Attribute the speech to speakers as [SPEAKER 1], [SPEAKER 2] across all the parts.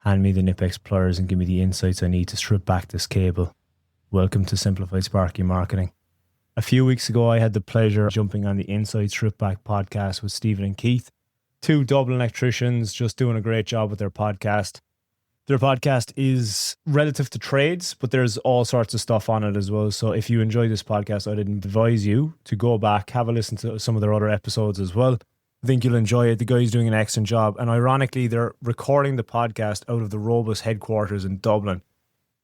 [SPEAKER 1] hand me the Nipex pliers and give me the insights I need to strip back this cable. Welcome to Simplified Sparky Marketing. A few weeks ago, I had the pleasure of jumping on the Inside Strip Back podcast with Stephen and Keith, two Dublin electricians just doing a great job with their podcast. Their podcast is relative to trades, but there's all sorts of stuff on it as well. So if you enjoy this podcast, I'd advise you to go back, have a listen to some of their other episodes as well. I think you'll enjoy it. The guy's doing an excellent job. And ironically, they're recording the podcast out of the Robus headquarters in Dublin.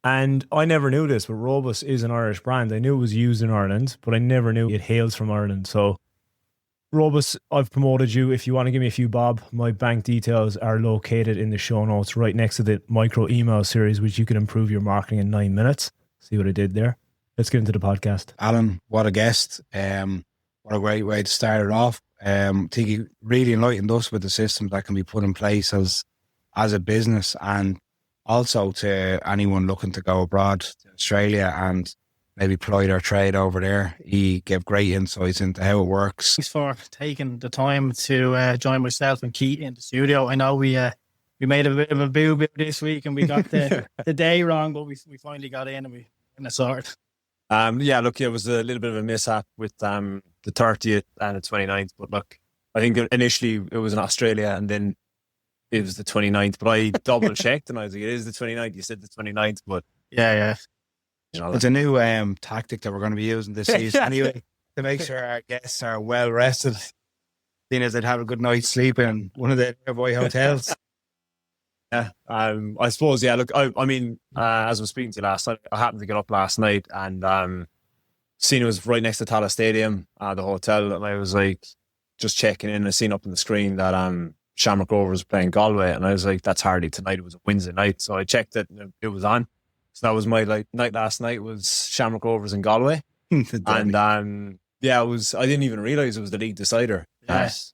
[SPEAKER 1] And I never knew this, but Robus is an Irish brand. I knew it was used in Ireland, but I never knew it hails from Ireland. So Robus, I've promoted you. If you want to give me a few bob, my bank details are located in the show notes right next to the micro email series, which you can improve your marketing in 9 minutes. See what I did there? Let's get into the podcast.
[SPEAKER 2] Alan, what a guest. What a great way to start it off. I think he really enlightened us with the systems that can be put in place as a business, and also to anyone looking to go abroad to Australia and maybe ply their trade over there. He gave great insights into how it works.
[SPEAKER 3] Thanks for taking the time to join myself and Keith in the studio. I know we made a bit of a boo-boo this week and we got the day wrong, but we finally got in and we sorted.
[SPEAKER 4] Yeah, look, it was a little bit of a mishap with the 30th and the 29th, but look, I think initially it was in Australia and then it was the 29th, but I double checked and I was like, it is the 29th. You said the 29th, but
[SPEAKER 3] yeah.
[SPEAKER 2] You know, it's a new tactic that we're going to be using this season anyway, to make sure our guests are well rested, seeing as they'd have a good night's sleep in one of the nearby hotels.
[SPEAKER 4] Yeah, I suppose, yeah, look, I mean, as I was speaking to you last night, I happened to get up last night and seen it was right next to Tala Stadium, the hotel, and I was like, just checking in, I seen up on the screen that Shamrock Rovers were playing Galway, and I was like, that's hardly tonight, it was a Wednesday night, so I checked it and it was on. So that was my night last night, was Shamrock Rovers in Galway. And yeah, it was, I didn't even realise it was the league decider.
[SPEAKER 3] Yes.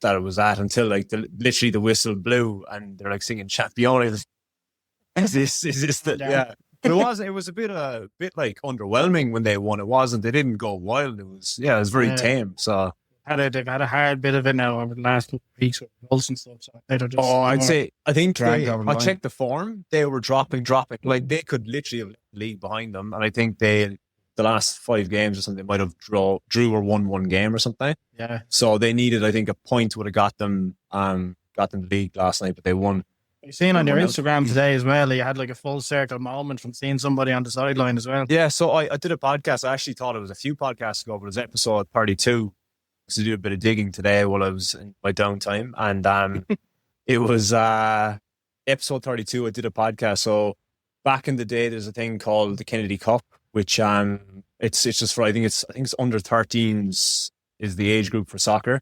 [SPEAKER 4] That it was that until literally the whistle blew and they're like singing Champion. Is this the, yeah. But it was a bit like underwhelming when they won. It wasn't, they didn't go wild. It was very tame. So
[SPEAKER 3] they've had a hard bit of it now over the last 2 weeks with results and stuff. So they're just
[SPEAKER 4] I think I
[SPEAKER 2] line.
[SPEAKER 4] checked the form. They were dropping. Like they could literally have left the league behind them. And I think the last 5 games or something, might have drew or won 1 game or something.
[SPEAKER 3] Yeah.
[SPEAKER 4] So they needed, I think, a point would have got them the league last night, but they won.
[SPEAKER 3] You've seen on your Instagram today as well, you had like a full circle moment from seeing somebody on the sideline as well.
[SPEAKER 4] Yeah, so I did a podcast. I actually thought it was a few podcasts ago, but it was episode 32. To do a bit of digging today while I was in my downtime, and it was episode 32. I did a podcast. So back in the day, there's a thing called the Kennedy Cup, which it's just for I think it's under 13s is the age group for soccer.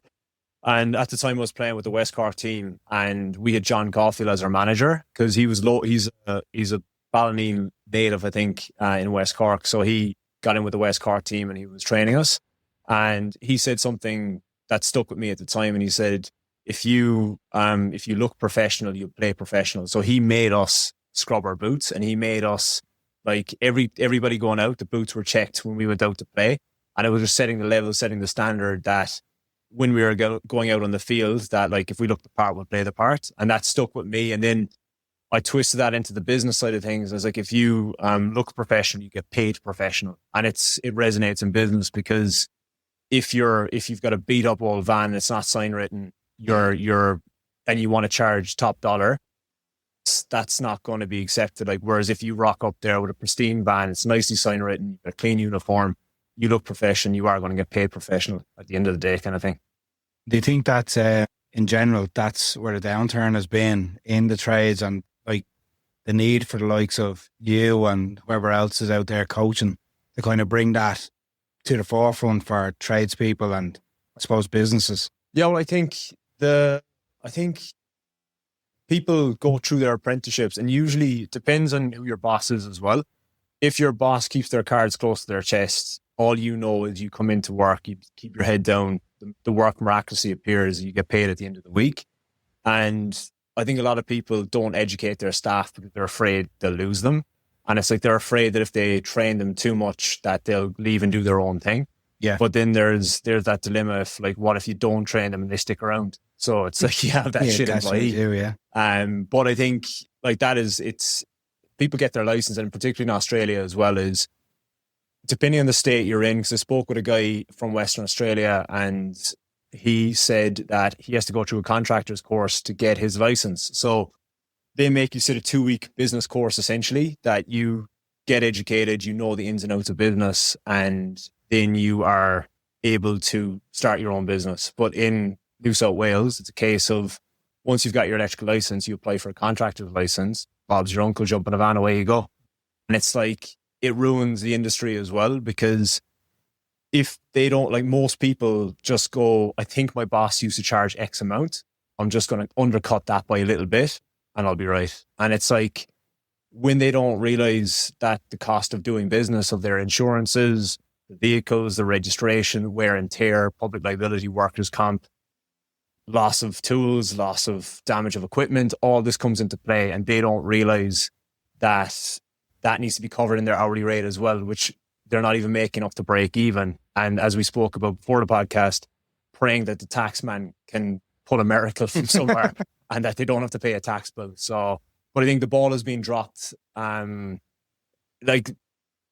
[SPEAKER 4] And at the time, I was playing with the West Cork team, and we had John Caulfield as our manager because he was low. He's a Ballineen native, I think, in West Cork. So he got in with the West Cork team, and he was training us. And he said something that stuck with me at the time. And he said, if you look professional, you play professional. So he made us scrub our boots, and he made us, like, everybody going out, the boots were checked when we went out to play. And it was just setting the level, setting the standard that when we were going out on the field, that like, if we looked the part, we'll play the part. And that stuck with me. And then I twisted that into the business side of things. I was like, if you look professional, you get paid professional. And it resonates in business because if you've got a beat up old van and it's not sign written, and you want to charge top dollar, that's not going to be accepted. Like, whereas if you rock up there with a pristine van, it's nicely sign written, a clean uniform, you look professional, you are going to get paid professional at the end of the day, kind of thing.
[SPEAKER 2] Do you think that in general, that's where the downturn has been in the trades, and like the need for the likes of you and whoever else is out there coaching to kind of bring that to the forefront for tradespeople and I suppose businesses?
[SPEAKER 4] Yeah, well, I think people go through their apprenticeships, and usually it depends on who your boss is as well. If your boss keeps their cards close to their chest, all you know is you come into work, you keep your head down, the work miraculously appears, you get paid at the end of the week. And I think a lot of people don't educate their staff because they're afraid they'll lose them. And it's like they're afraid that if they train them too much, that they'll leave and do their own thing.
[SPEAKER 2] Yeah.
[SPEAKER 4] But then there's that dilemma of like, what if you don't train them and they stick around? So it's like you have that shit in play.
[SPEAKER 2] Yeah.
[SPEAKER 4] But I think like that is, it's, people get their license, and particularly in Australia as well, is depending on the state you're in. Because I spoke with a guy from Western Australia, and he said that he has to go through a contractor's course to get his license. So they make you sit a 2-week business course, essentially, that you get educated, you know the ins and outs of business, and then you are able to start your own business. But in New South Wales, it's a case of once you've got your electrical license, you apply for a contractor's license. Bob's your uncle, jump in a van, away you go. And it's like, it ruins the industry as well, because if they don't, like, most people just go, I think my boss used to charge X amount, I'm just going to undercut that by a little bit and I'll be right. And it's like, when they don't realize that the cost of doing business, of their insurances, the vehicles, the registration, wear and tear, public liability, workers' comp, loss of tools, loss of damage of equipment, all this comes into play, and they don't realize that that needs to be covered in their hourly rate as well, which they're not even making up to break even. And as we spoke about before the podcast, praying that the tax man can pull a miracle from somewhere and that they don't have to pay a tax bill. So, but I think the ball has been dropped.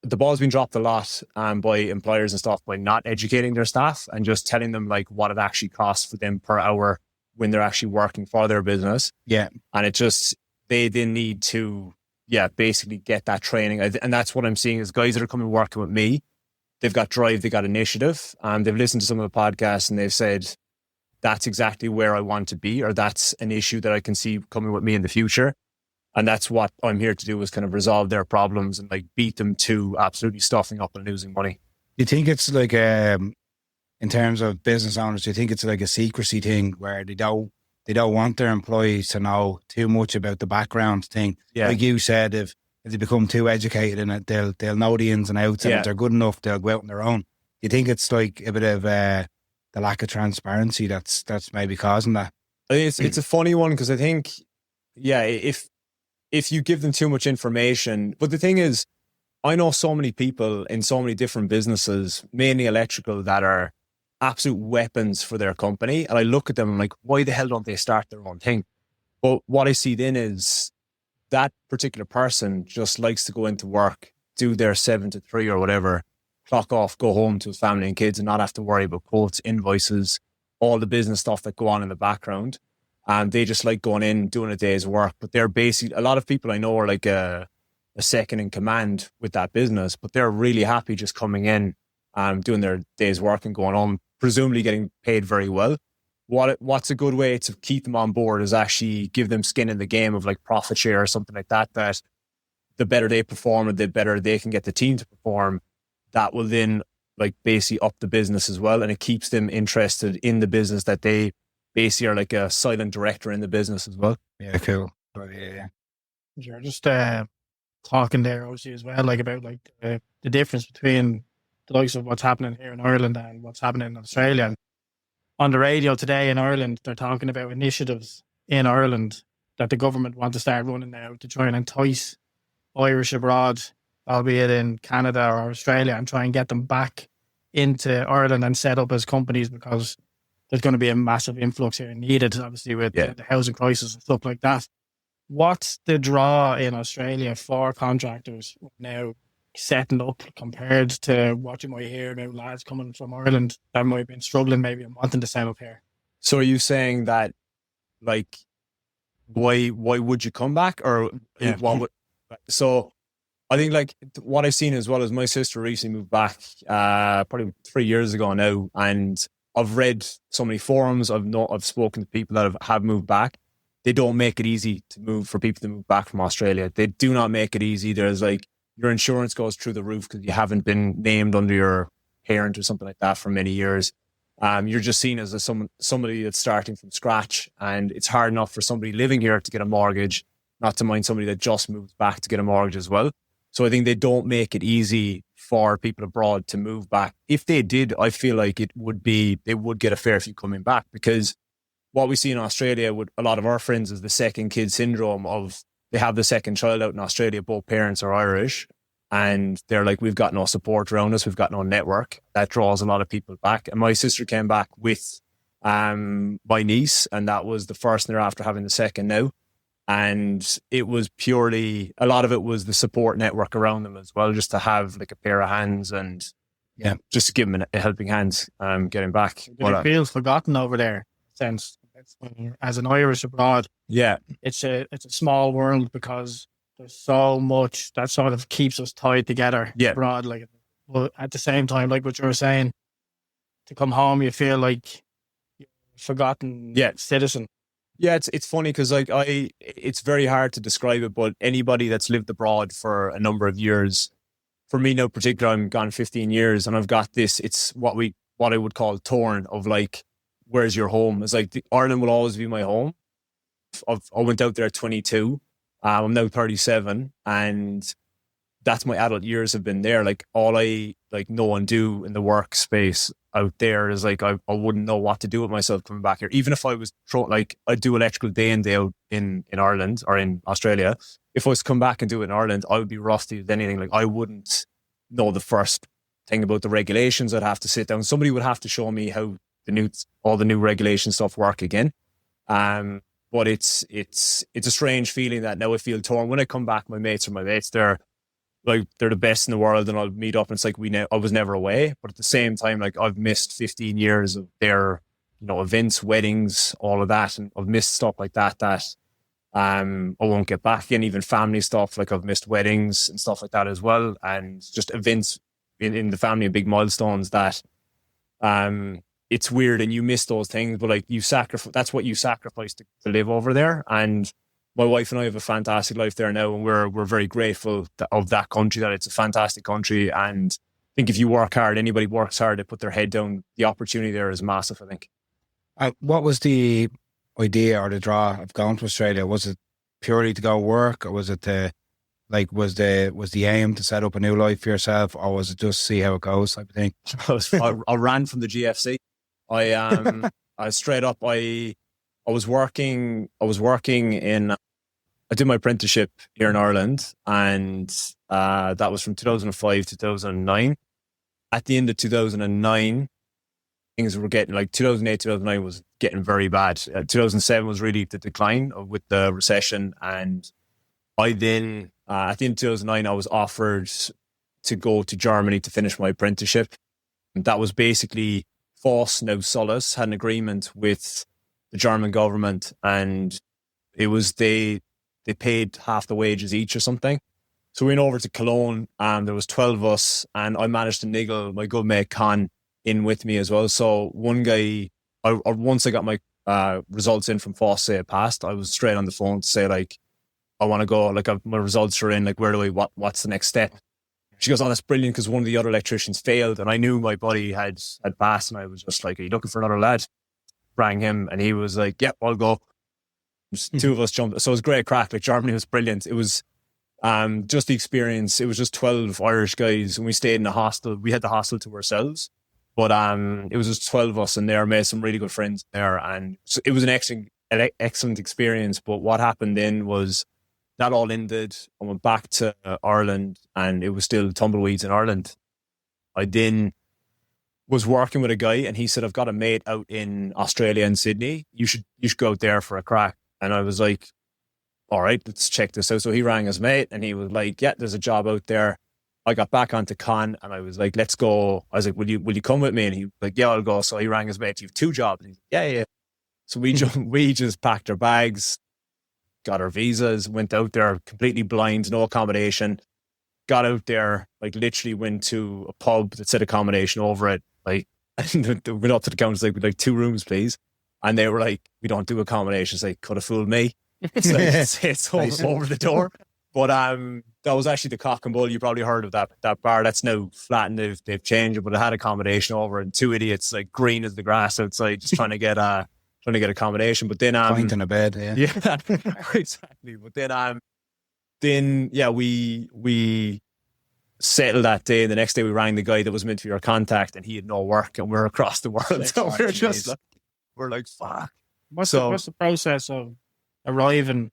[SPEAKER 4] The ball's been dropped a lot by employers and stuff by not educating their staff and just telling them like what it actually costs for them per hour when they're actually working for their business.
[SPEAKER 2] Yeah.
[SPEAKER 4] And it just, they need to, basically get that training. And that's what I'm seeing is guys that are coming working with me, they've got drive, they've got initiative, and they've listened to some of the podcasts and they've said, that's exactly where I want to be, or that's an issue that I can see coming with me in the future. And that's what I'm here to do, is kind of resolve their problems and like beat them to absolutely stuffing up and losing money.
[SPEAKER 2] You think it's like, in terms of business owners, do you think it's like a secrecy thing where they don't want their employees to know too much about the background thing?
[SPEAKER 4] Yeah.
[SPEAKER 2] Like you said, if they become too educated in it, they'll know the ins and outs, and if they're good enough, they'll go out on their own. You think it's like a bit of the lack of transparency that's maybe causing that?
[SPEAKER 4] I think it's a funny one, because I think, if you give them too much information, but the thing is, I know so many people in so many different businesses, mainly electrical, that are absolute weapons for their company. And I look at them and I'm like, why the hell don't they start their own thing? But what I see then is that particular person just likes to go into work, do their 7 to 3 or whatever, clock off, go home to his family and kids, and not have to worry about quotes, invoices, all the business stuff that go on in the background. And they just like going in, doing a day's work. But they're basically, a lot of people I know are like a second in command with that business, but they're really happy just coming in, doing their day's work and going home, presumably getting paid very well. What's a good way to keep them on board is actually give them skin in the game of like profit share or something like that, that the better they perform and the better they can get the team to perform, that will then like basically up the business as well. And it keeps them interested in the business, that they basically are like a silent director in the business as well.
[SPEAKER 2] Yeah, cool. But yeah.
[SPEAKER 3] You're just talking there, obviously, as well, like about like the difference between the likes of what's happening here in Ireland and what's happening in Australia. And on the radio today in Ireland, they're talking about initiatives in Ireland that the government want to start running now to try and entice Irish abroad, albeit in Canada or Australia, and try and get them back into Ireland and set up as companies, because there's going to be a massive influx here needed, obviously, with the housing crisis and stuff like that. What's the draw in Australia for contractors now setting up compared to what you might hear about lads coming from Ireland that might have been struggling maybe and wanting to set up here?
[SPEAKER 4] So are you saying that, like, why would you come back? Or what would, so I think like what I've seen as well is my sister recently moved back probably 3 years ago now, and I've read so many forums. I've spoken to people that have moved back. They don't make it easy to move for people to move back from Australia. They do not make it easy. There's like, your insurance goes through the roof because you haven't been named under your parent or something like that for many years. You're just seen as somebody that's starting from scratch, and it's hard enough for somebody living here to get a mortgage, not to mind somebody that just moved back to get a mortgage as well. So I think they don't make it easy for people abroad to move back. If they did, I feel like they would get a fair few coming back, because what we see in Australia with a lot of our friends is the second kid syndrome of, they have the second child out in Australia, both parents are Irish, and they're like, we've got no support around us, we've got no network. That draws a lot of people back. And my sister came back with my niece, and that was the first, and they're after having the second now. And it was purely, a lot of it was the support network around them as well, just to have like a pair of hands and just to give them a helping hand getting back.
[SPEAKER 3] Did it feel forgotten over there? Since as an Irish abroad, it's a small world because there's so much that sort of keeps us tied together abroad. Like, but at the same time, like what you were saying, to come home, you feel like you're a forgotten citizen.
[SPEAKER 4] Yeah, it's funny because like it's very hard to describe it, but anybody that's lived abroad for a number of years, for me no particular, I'm gone 15 years and I've got this, it's what I would call torn of like, where's your home? It's like Ireland will always be my home. I went out there at 22. I'm now 37 and that's my adult years have been there. Like all I like know and do in the workspace out there is like, I wouldn't know what to do with myself coming back here. Even if I was I'd do electrical day in, day out in Ireland or in Australia. If I was to come back and do it in Ireland, I would be rusty with anything. Like I wouldn't know the first thing about the regulations. I'd have to sit down. Somebody would have to show me how all the new regulation stuff work again. But it's a strange feeling that now I feel torn. When I come back, my mates, they're the best in the world, and I'll meet up and it's like I was never away. But at the same time, like I've missed 15 years of their, events, weddings, all of that, and I've missed stuff like that I won't get back in. Even family stuff, like I've missed weddings and stuff like that as well, and just events in the family and big milestones that it's weird, and you miss those things, but like that's what you sacrifice to live over there. And my wife and I have a fantastic life there now, and we're very grateful of that country, that it's a fantastic country. And I think if you work hard, anybody works hard, they put their head down, the opportunity there is massive, I think.
[SPEAKER 2] What was the idea or the draw of going to Australia? Was it purely to go work, or was it was the aim to set up a new life for yourself, or was it just see how it goes type of thing?
[SPEAKER 4] I ran from the GFC. I straight up, I was working I did my apprenticeship here in Ireland, and that was from 2005 to 2009. At the end of 2009, things were getting 2008, 2009 was getting very bad. 2007 was really the decline with the recession. And I then, at the end of 2009, I was offered to go to Germany to finish my apprenticeship. And that was basically Voss, now Solus, had an agreement with the German government, and it was they paid half the wages each or something. So we went over to Cologne, and there was 12 of us, and I managed to niggle my good mate Con in with me as well. So one guy, once I got my results in from Voss, say I passed, I was straight on the phone to say I want to go, my results are in, where do what's the next step? She goes, oh, that's brilliant, because one of the other electricians failed, and I knew my buddy had passed, and I was just like, are you looking for another lad? Rang him, and he was like, yep, I'll go. Just two of us jumped. So it was great crack. Germany was brilliant. It was just the experience. It was just 12 Irish guys, and we stayed in a hostel. We had the hostel to ourselves, but it was just 12 of us, and there made some really good friends there, and so it was an excellent experience. But what happened then was that all ended. I went back to Ireland, and it was still tumbleweeds in Ireland. I then was working with a guy, and he said, I've got a mate out in Australia and Sydney. You should go out there for a crack. And I was like, all right, let's check this out. So he rang his mate, and he was like, yeah, there's a job out there. I got back onto Con, and I was like, let's go. I was like, will you come with me? And he was like, yeah, I'll go. So he rang his mate, you have 2 jobs. And he's like, yeah. So we just packed our bags, got our visas, went out there completely blind, no accommodation. Got out there, literally went to a pub that said accommodation over it. And went up to the counter, we'd like 2 rooms, please. And they were like, we don't do accommodations. They could have fooled me. It's over the door. But that was actually the Cock and Bull. You probably heard of that bar. That's now flat, and they've changed it, but it had accommodation over, and 2 idiots green as the grass outside, just trying to get accommodation. But then
[SPEAKER 2] pint in a bed,
[SPEAKER 4] yeah, exactly. But then we settled that day. The next day we rang the guy that was meant to be our contact, and he had no work, and we're across the world. So we're just we're like, fuck.
[SPEAKER 3] What's the process of arriving,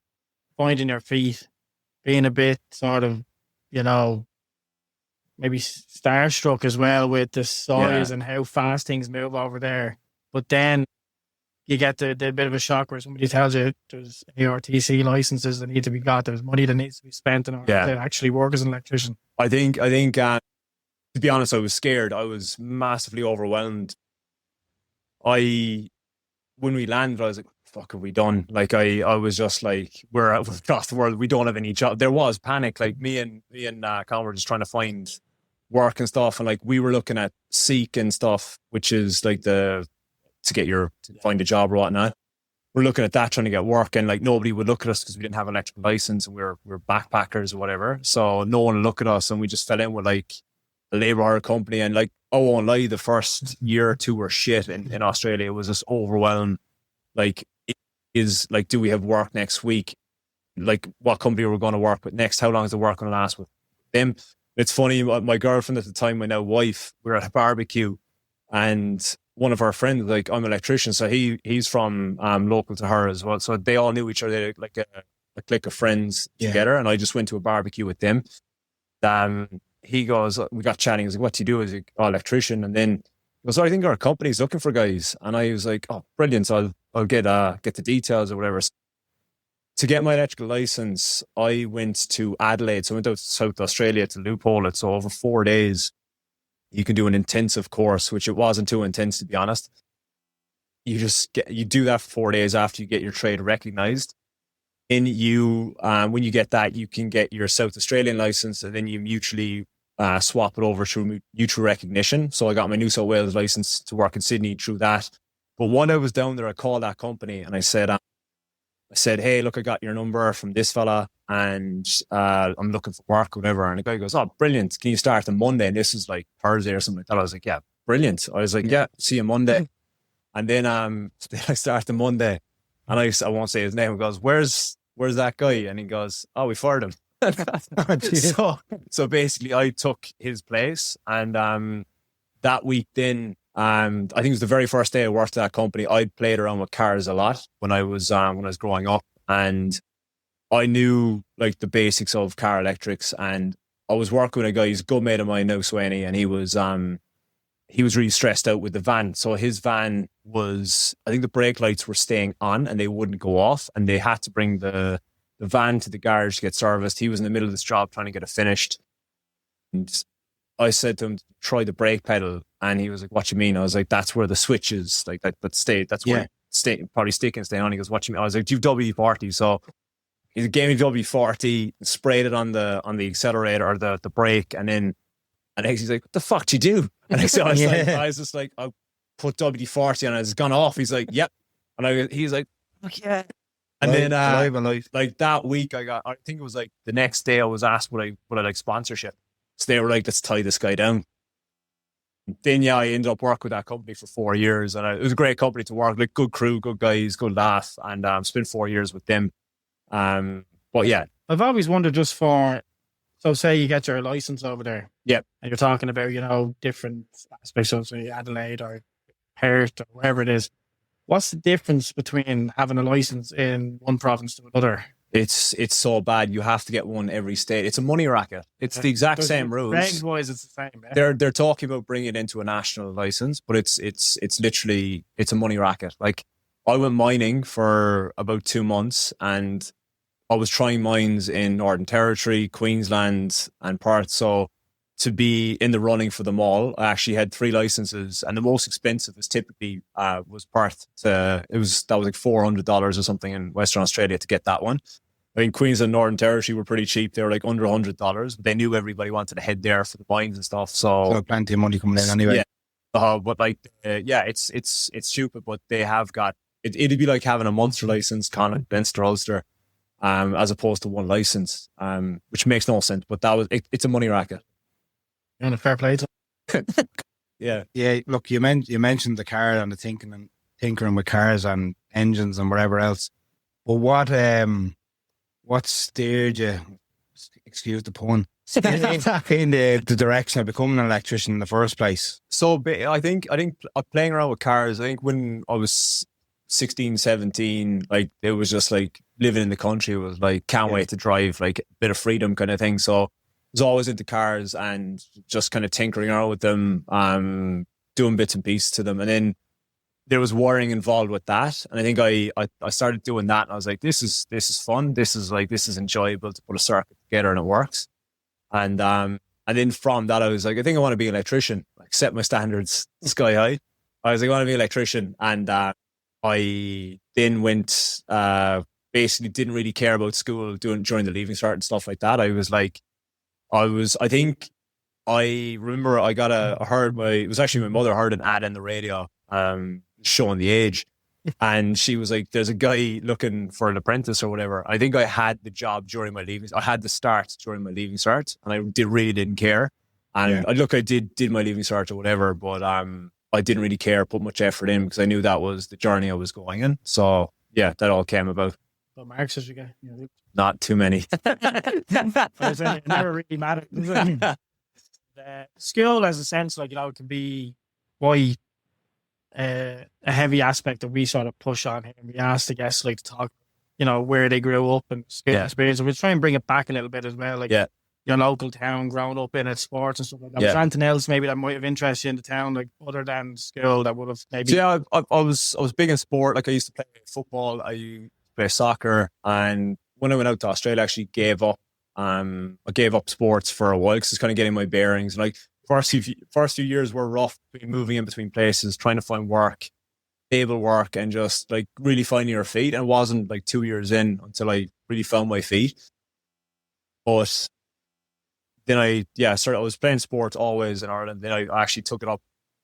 [SPEAKER 3] finding your feet, being a bit sort of, maybe starstruck as well with the size and how fast things move over there, but then you get the bit of a shock where somebody tells you there's ARTC licenses that need to be got, there's money that needs to be spent in order to actually work as an electrician.
[SPEAKER 4] I think to be honest, I was scared. I was massively overwhelmed. When we landed, I was like, fuck, have we done? Like, I was just like, we're across the world. We don't have any job. There was panic. Like me and Colin were just trying to find work and stuff. And like, we were looking at Seek and stuff, which is like to find a job or whatnot. We're looking at that, trying to get work. And like, nobody would look at us because we didn't have an electrical license and we're backpackers or whatever. So no one would look at us. And we just fell in with like a labor hire company. And like, I won't lie, the first year or two were shit in Australia. It was just overwhelmed. Like, it is like, do we have work next week? Like, what company we're going to work with next? How long is the work going to last with them? It's funny, my girlfriend at the time, my now wife, we were at a barbecue and one of our friends, like, I'm an electrician, so he's from local to her as well. So they all knew each other, like a clique of friends together. And I just went to a barbecue with them. He goes, we got chatting. He's like, what do you do? He's like, oh, electrician. And then he goes, I think our company's looking for guys. And I was like, oh, brilliant. So I'll get the details or whatever. To get my electrical license, I went to Adelaide. So I went out to South Australia to loophole it. So over 4 days, you can do an intensive course, which it wasn't too intense, to be honest. You do that for 4 days after you get your trade recognized. And when you get that, you can get your South Australian license, and then you mutually swap it over through mutual recognition. So I got my New South Wales license to work in Sydney through that. But when I was down there, I called that company and I said, hey, look, I got your number from this fella and I'm looking for work or whatever. And the guy goes, oh, brilliant. Can you start on Monday? And this is like Thursday or something like that. I was like, yeah, brilliant. I was like, yeah, see you Monday. And then I start on Monday and I won't say his name. He goes, where's that guy? And he goes, oh, we fired him. So basically I took his place. And that week then, I think it was the very first day I worked at that company. I'd played around with cars a lot when I was growing up, and I knew like the basics of car electrics. And I was working with a guy, he's a good mate of mine now, Swaney, and he was really stressed out with the van. So his van was, I think the brake lights were staying on and they wouldn't go off, and they had to bring the van to the garage to get serviced. He was in the middle of this job trying to get it finished, and I said to him, try the brake pedal. And he was like, what you mean? I was like, that's where the switch is, like that stay. That's where probably stick and stay on. He goes, what you mean? I was like, do you have W40? So he gave me W40, sprayed it on the accelerator or the brake. And then he's like, what the fuck do you do? And I was just like, I put W40 on it. It's gone off. He's like, yep. And he's like, oh, yeah. And then like that week I think it was like the next day I was asked would I like sponsorship. So they were like, let's tie this guy down. Then I ended up working with that company for 4 years, and it was a great company to work. Like, good crew, good guys, good laugh, and spent 4 years with them. But yeah,
[SPEAKER 3] I've always wondered so say you get your license over there, and you're talking about different aspects of say Adelaide or Perth or wherever it is. What's the difference between having a license in one province to another?
[SPEAKER 4] It's so bad. You have to get one every state. It's a money racket. It's the exact same rules.
[SPEAKER 3] Regs-wise, it's the same. Yeah.
[SPEAKER 4] They're talking about bringing it into a national license, but it's literally a money racket. Like, I went mining for about 2 months, and I was trying mines in Northern Territory, Queensland, and Perth. So to be in the running for them all, I actually had 3 licenses, and the most expensive is typically was Perth. That was like $400 or something in Western Australia to get that one. I mean, Queensland and Northern Territory were pretty cheap. They were like under $100, but they knew everybody wanted to head there for the mines and stuff. So
[SPEAKER 2] plenty of money coming in anyway.
[SPEAKER 4] Yeah. But like, it's stupid, but they have got, it'd be like having a Munster license, Connacht, Leinster, Ulster, as opposed to one license, which makes no sense, but it's a money racket.
[SPEAKER 3] And a fair play to
[SPEAKER 4] Yeah.
[SPEAKER 2] Yeah. Look, you mentioned the car and the tinkering with cars and engines and whatever else. But what steered you, excuse the pun, in the direction of becoming an electrician in the first place?
[SPEAKER 4] So I think playing around with cars, I think when I was 16, 17, like, it was just like living in the country. It was like, can't wait to drive, like a bit of freedom kind of thing. So I was always into cars and just kind of tinkering around with them, doing bits and pieces to them. And then there was wiring involved with that. And I think I started doing that and I was like, this is fun. This is enjoyable to put a circuit together and it works. And then from that, I was like, I think I want to be an electrician, like set my standards sky high. I was like, I want to be an electrician. And I then went, basically didn't really care about school during the leaving cert and stuff like that. I think I remember it was actually my mother heard an ad on the radio, showing the age. And she was like, there's a guy looking for an apprentice or whatever. I think I had the job during my leaving. I had the start during my leaving cert and I really didn't care. And I did my leaving cert or whatever, but I didn't really care, put much effort in because I knew that was the journey I was going in. So yeah, that all came about.
[SPEAKER 3] What marks did you get?
[SPEAKER 4] Not too many.
[SPEAKER 3] It never really mattered. The skill, as a sense, like, it can be quite a heavy aspect that we sort of push on here. And we ask the guests to talk, where they grew up and skill experience. And we try and bring it back a little bit as well. Your local town, grown up in it, sports and stuff like that. Was there anything else maybe that might have interested you in the town, other than skill, that would have maybe?
[SPEAKER 4] So yeah, I was big in sport. Like I used to play football. I used to play soccer, and when I went out to Australia, I actually gave up. I gave up sports for a while because it's kind of getting my bearings. And first few years were rough, moving in between places, trying to find work, stable work, and just really finding your feet. And it wasn't 2 years in until I really found my feet. But then I was playing sports always in Ireland. Then I actually took it up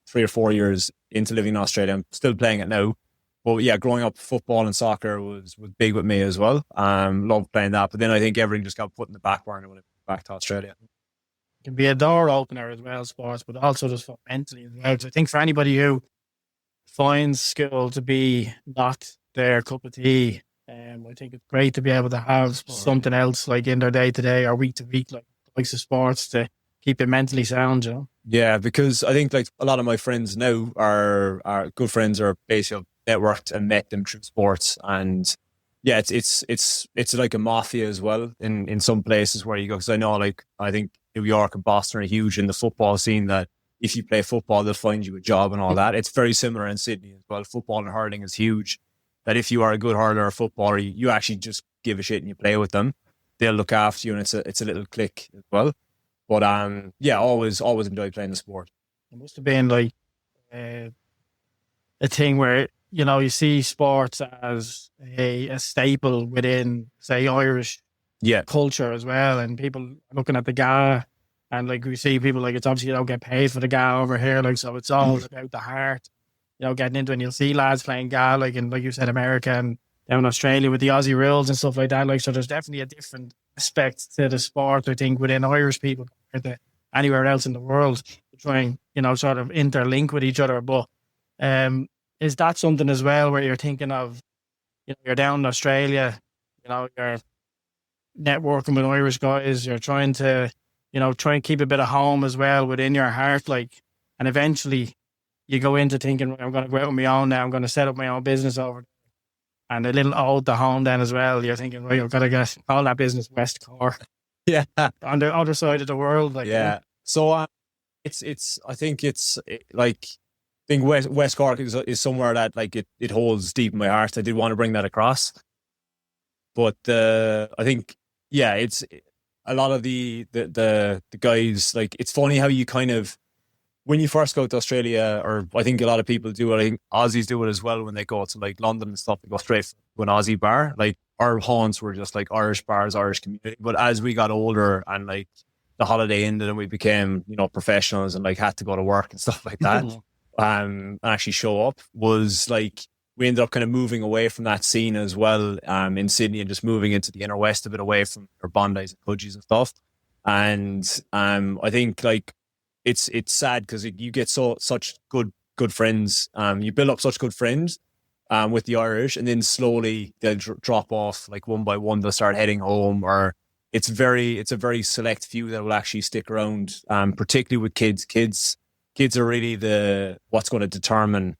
[SPEAKER 4] 3 or 4 years into living in Australia. I'm still playing it now. But yeah, growing up, football and soccer was big with me as well. Loved playing that. But then I think everything just got put in the back burner when I went back to Australia.
[SPEAKER 3] It can be a door opener as well, sports, but also just for mentally as well. So I think for anybody who finds school to be not their cup of tea, I think it's great to be able to have something else in their day to day or week to week, likes of sports, to keep it mentally sound,
[SPEAKER 4] Yeah, because I think a lot of my friends now are good friends, or basically networked and met them through sports. And yeah, it's like a mafia as well in some places where you go. Because I know, I think New York and Boston are huge in the football scene, that if you play football, they'll find you a job and all that. It's very similar in Sydney as well. Football and hurling is huge. That if you are a good hurler or footballer, you actually just give a shit and you play with them. They'll look after you, and it's a little clique as well. But always enjoyed playing the sport.
[SPEAKER 3] It must have been a thing where you see sports as a staple within, say, Irish culture as well, and people looking at the GA, and we see people it's obviously you don't get paid for the GA over here, so it's all about the heart, getting into it. And you'll see lads playing GA in, like you said, America and down in Australia with the Aussie rules and stuff like that. So there's definitely a different aspect to the sport, I think, within Irish people compared to anywhere else in the world, to try and sort of interlink with each other. But is that something as well where you're thinking of, you're down in Australia, you're networking with Irish guys, you're trying to, try and keep a bit of home as well within your heart, and eventually you go into thinking, I'm going to go out on my own now, I'm going to set up my own business over there. And a little ode to home then as well. You're thinking, right, I've got to call that business West Cork.
[SPEAKER 4] Yeah.
[SPEAKER 3] On the other side of the world.
[SPEAKER 4] So I think West Cork is somewhere that it holds deep in my heart. I did want to bring that across. But I think, it's a lot of the guys, it's funny how you kind of, when you first go to Australia, or I think a lot of people do it, I think Aussies do it as well when they go to London and stuff, they go straight to an Aussie bar. Our haunts were just Irish bars, Irish community. But as we got older and the holiday ended and we became, professionals and had to go to work and stuff like that, and actually show up, was we ended up kind of moving away from that scene as well, in Sydney, and just moving into the inner west, a bit away from our Bondis and Pudgies and stuff. And I think it's sad because you get such good friends. You build up such good friends with the Irish, and then slowly they'll drop off one by one. They'll start heading home, or it's a very select few that will actually stick around. Particularly with kids. Kids are really what's going to determine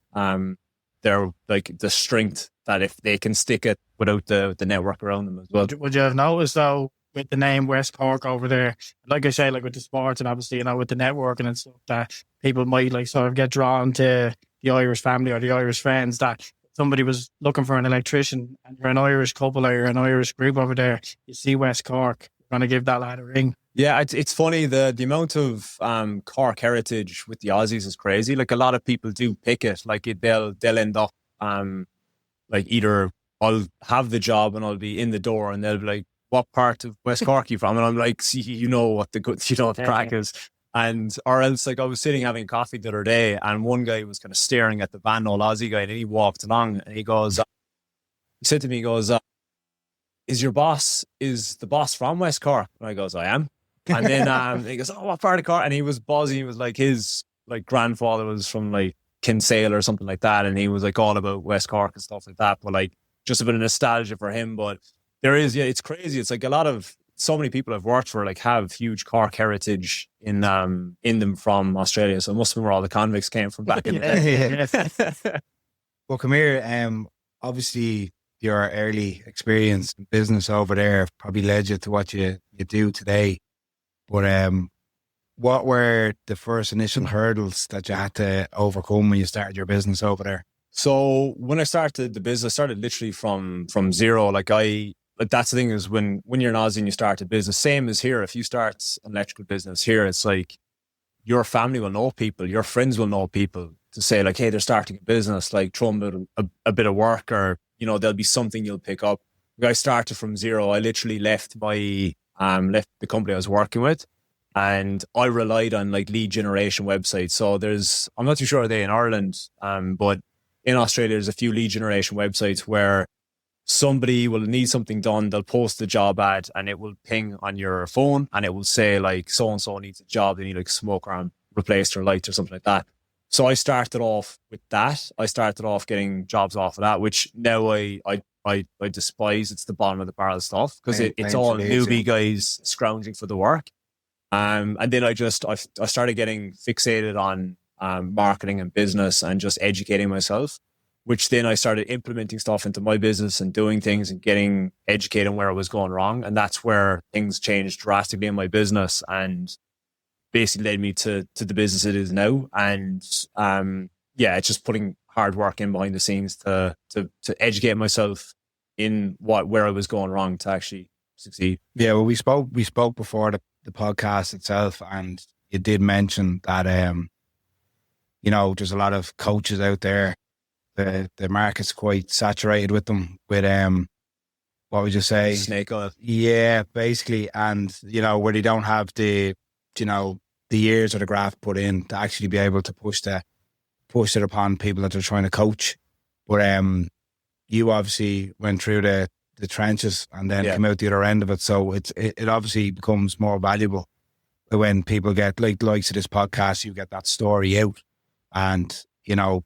[SPEAKER 4] their the strength, that if they can stick it without the network around them as well.
[SPEAKER 3] Would you have noticed though, with the name West Cork over there, like I say, with the sports and obviously, with the networking and stuff, that people might sort of get drawn to the Irish family or the Irish friends that somebody was looking for an electrician and you're an Irish couple or you're an Irish group over there, you see West Cork, you're going to give that lad a ring.
[SPEAKER 4] Yeah, it's funny, the amount of Cork heritage with the Aussies is crazy. Like a lot of people do pick it. Like they'll end up like either I'll have the job and I'll be in the door and they'll be like, "What part of West Cork are you from?" And I'm like, "See, you know what the crack is." And or else, like I was sitting having coffee the other day and one guy was kind of staring at the band old Aussie guy and he walked along and he said to me, he goes, is the boss from West Cork? And I goes, "I am." And then he goes, "Oh, what part of Cork?" And he was buzzing. He was like, his like grandfather was from like Kinsale or something like that. And he was like all about West Cork and stuff like that. But like just a bit of nostalgia for him. But there is, yeah, it's crazy. It's like so many people I've worked for like have huge Cork heritage in them from Australia. So it must have been where all the convicts came from back in the day.
[SPEAKER 2] Well, come here. Obviously, your early experience in business over there probably led you to what you do today. But what were the first initial hurdles that you had to overcome when you started your business over there?
[SPEAKER 4] So when I started the business, I started literally from zero. Like that's the thing is when you're an Aussie and you start a business, same as here. If you start an electrical business here, it's like your family will know people, your friends will know people to say like, "Hey, they're starting a business." Like throw them a bit of work, or there'll be something you'll pick up. Like, I started from zero. I literally left left the company I was working with, and I relied on like lead generation websites. So I'm not too sure are they in Ireland, but in Australia, there's a few lead generation websites where somebody will need something done. They'll post the job ad and it will ping on your phone and it will say like, so-and-so needs a job. They need like smoke arm replaced or lights or something like that. So I started off with that. I started off getting jobs off of that, which now I despise. It's the bottom of the barrel stuff because it's all newbie guys scrounging for the work. And then I started getting fixated on marketing and business and just educating myself, which then I started implementing stuff into my business and doing things and getting educated on where I was going wrong. And that's where things changed drastically in my business and basically led me to the business it is now. And it's just putting hard work in behind the scenes to educate myself in where I was going wrong to actually succeed.
[SPEAKER 2] Yeah, well, we spoke before the podcast itself, and you did mention that there's a lot of coaches out there. The market's quite saturated with them. With what would you say?
[SPEAKER 4] Snake oil.
[SPEAKER 2] Yeah, basically, and where they don't have the years or the graft put in to actually be able to push it upon people that they're trying to coach. But you obviously went through the trenches and then come out the other end of it. So it obviously becomes more valuable when people get like the likes of this podcast. You get that story out, and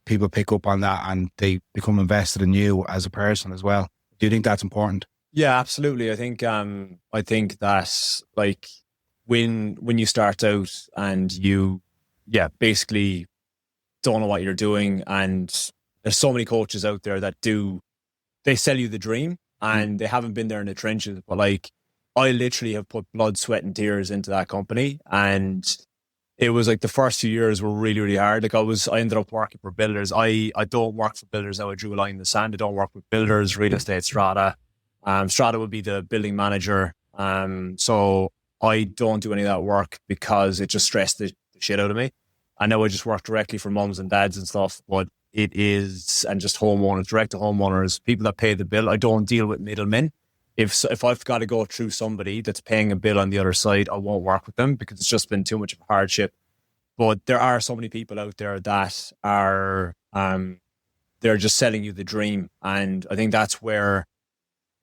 [SPEAKER 2] people pick up on that and they become invested in you as a person as well. Do you think that's important?
[SPEAKER 4] Yeah, absolutely. I think that like when you start out and you basically don't know what you're doing, and there's so many coaches out there that they sell you the dream and they haven't been there in the trenches. But like I literally have put blood, sweat and tears into that company, and it was like the first few years were really, really hard. Like I ended up working for builders. I don't work for builders now. I drew a line in the sand. I don't work with builders, real estate, strata. Strata would be the building manager. So I don't do any of that work because it just stressed the shit out of me. I know I just work directly for mums and dads and stuff, but it is, and just homeowners, direct to homeowners, people that pay the bill. I don't deal with middlemen. If I've got to go through somebody that's paying a bill on the other side, I won't work with them because it's just been too much of a hardship. But there are so many people out there that are, they're just selling you the dream. And I think that's where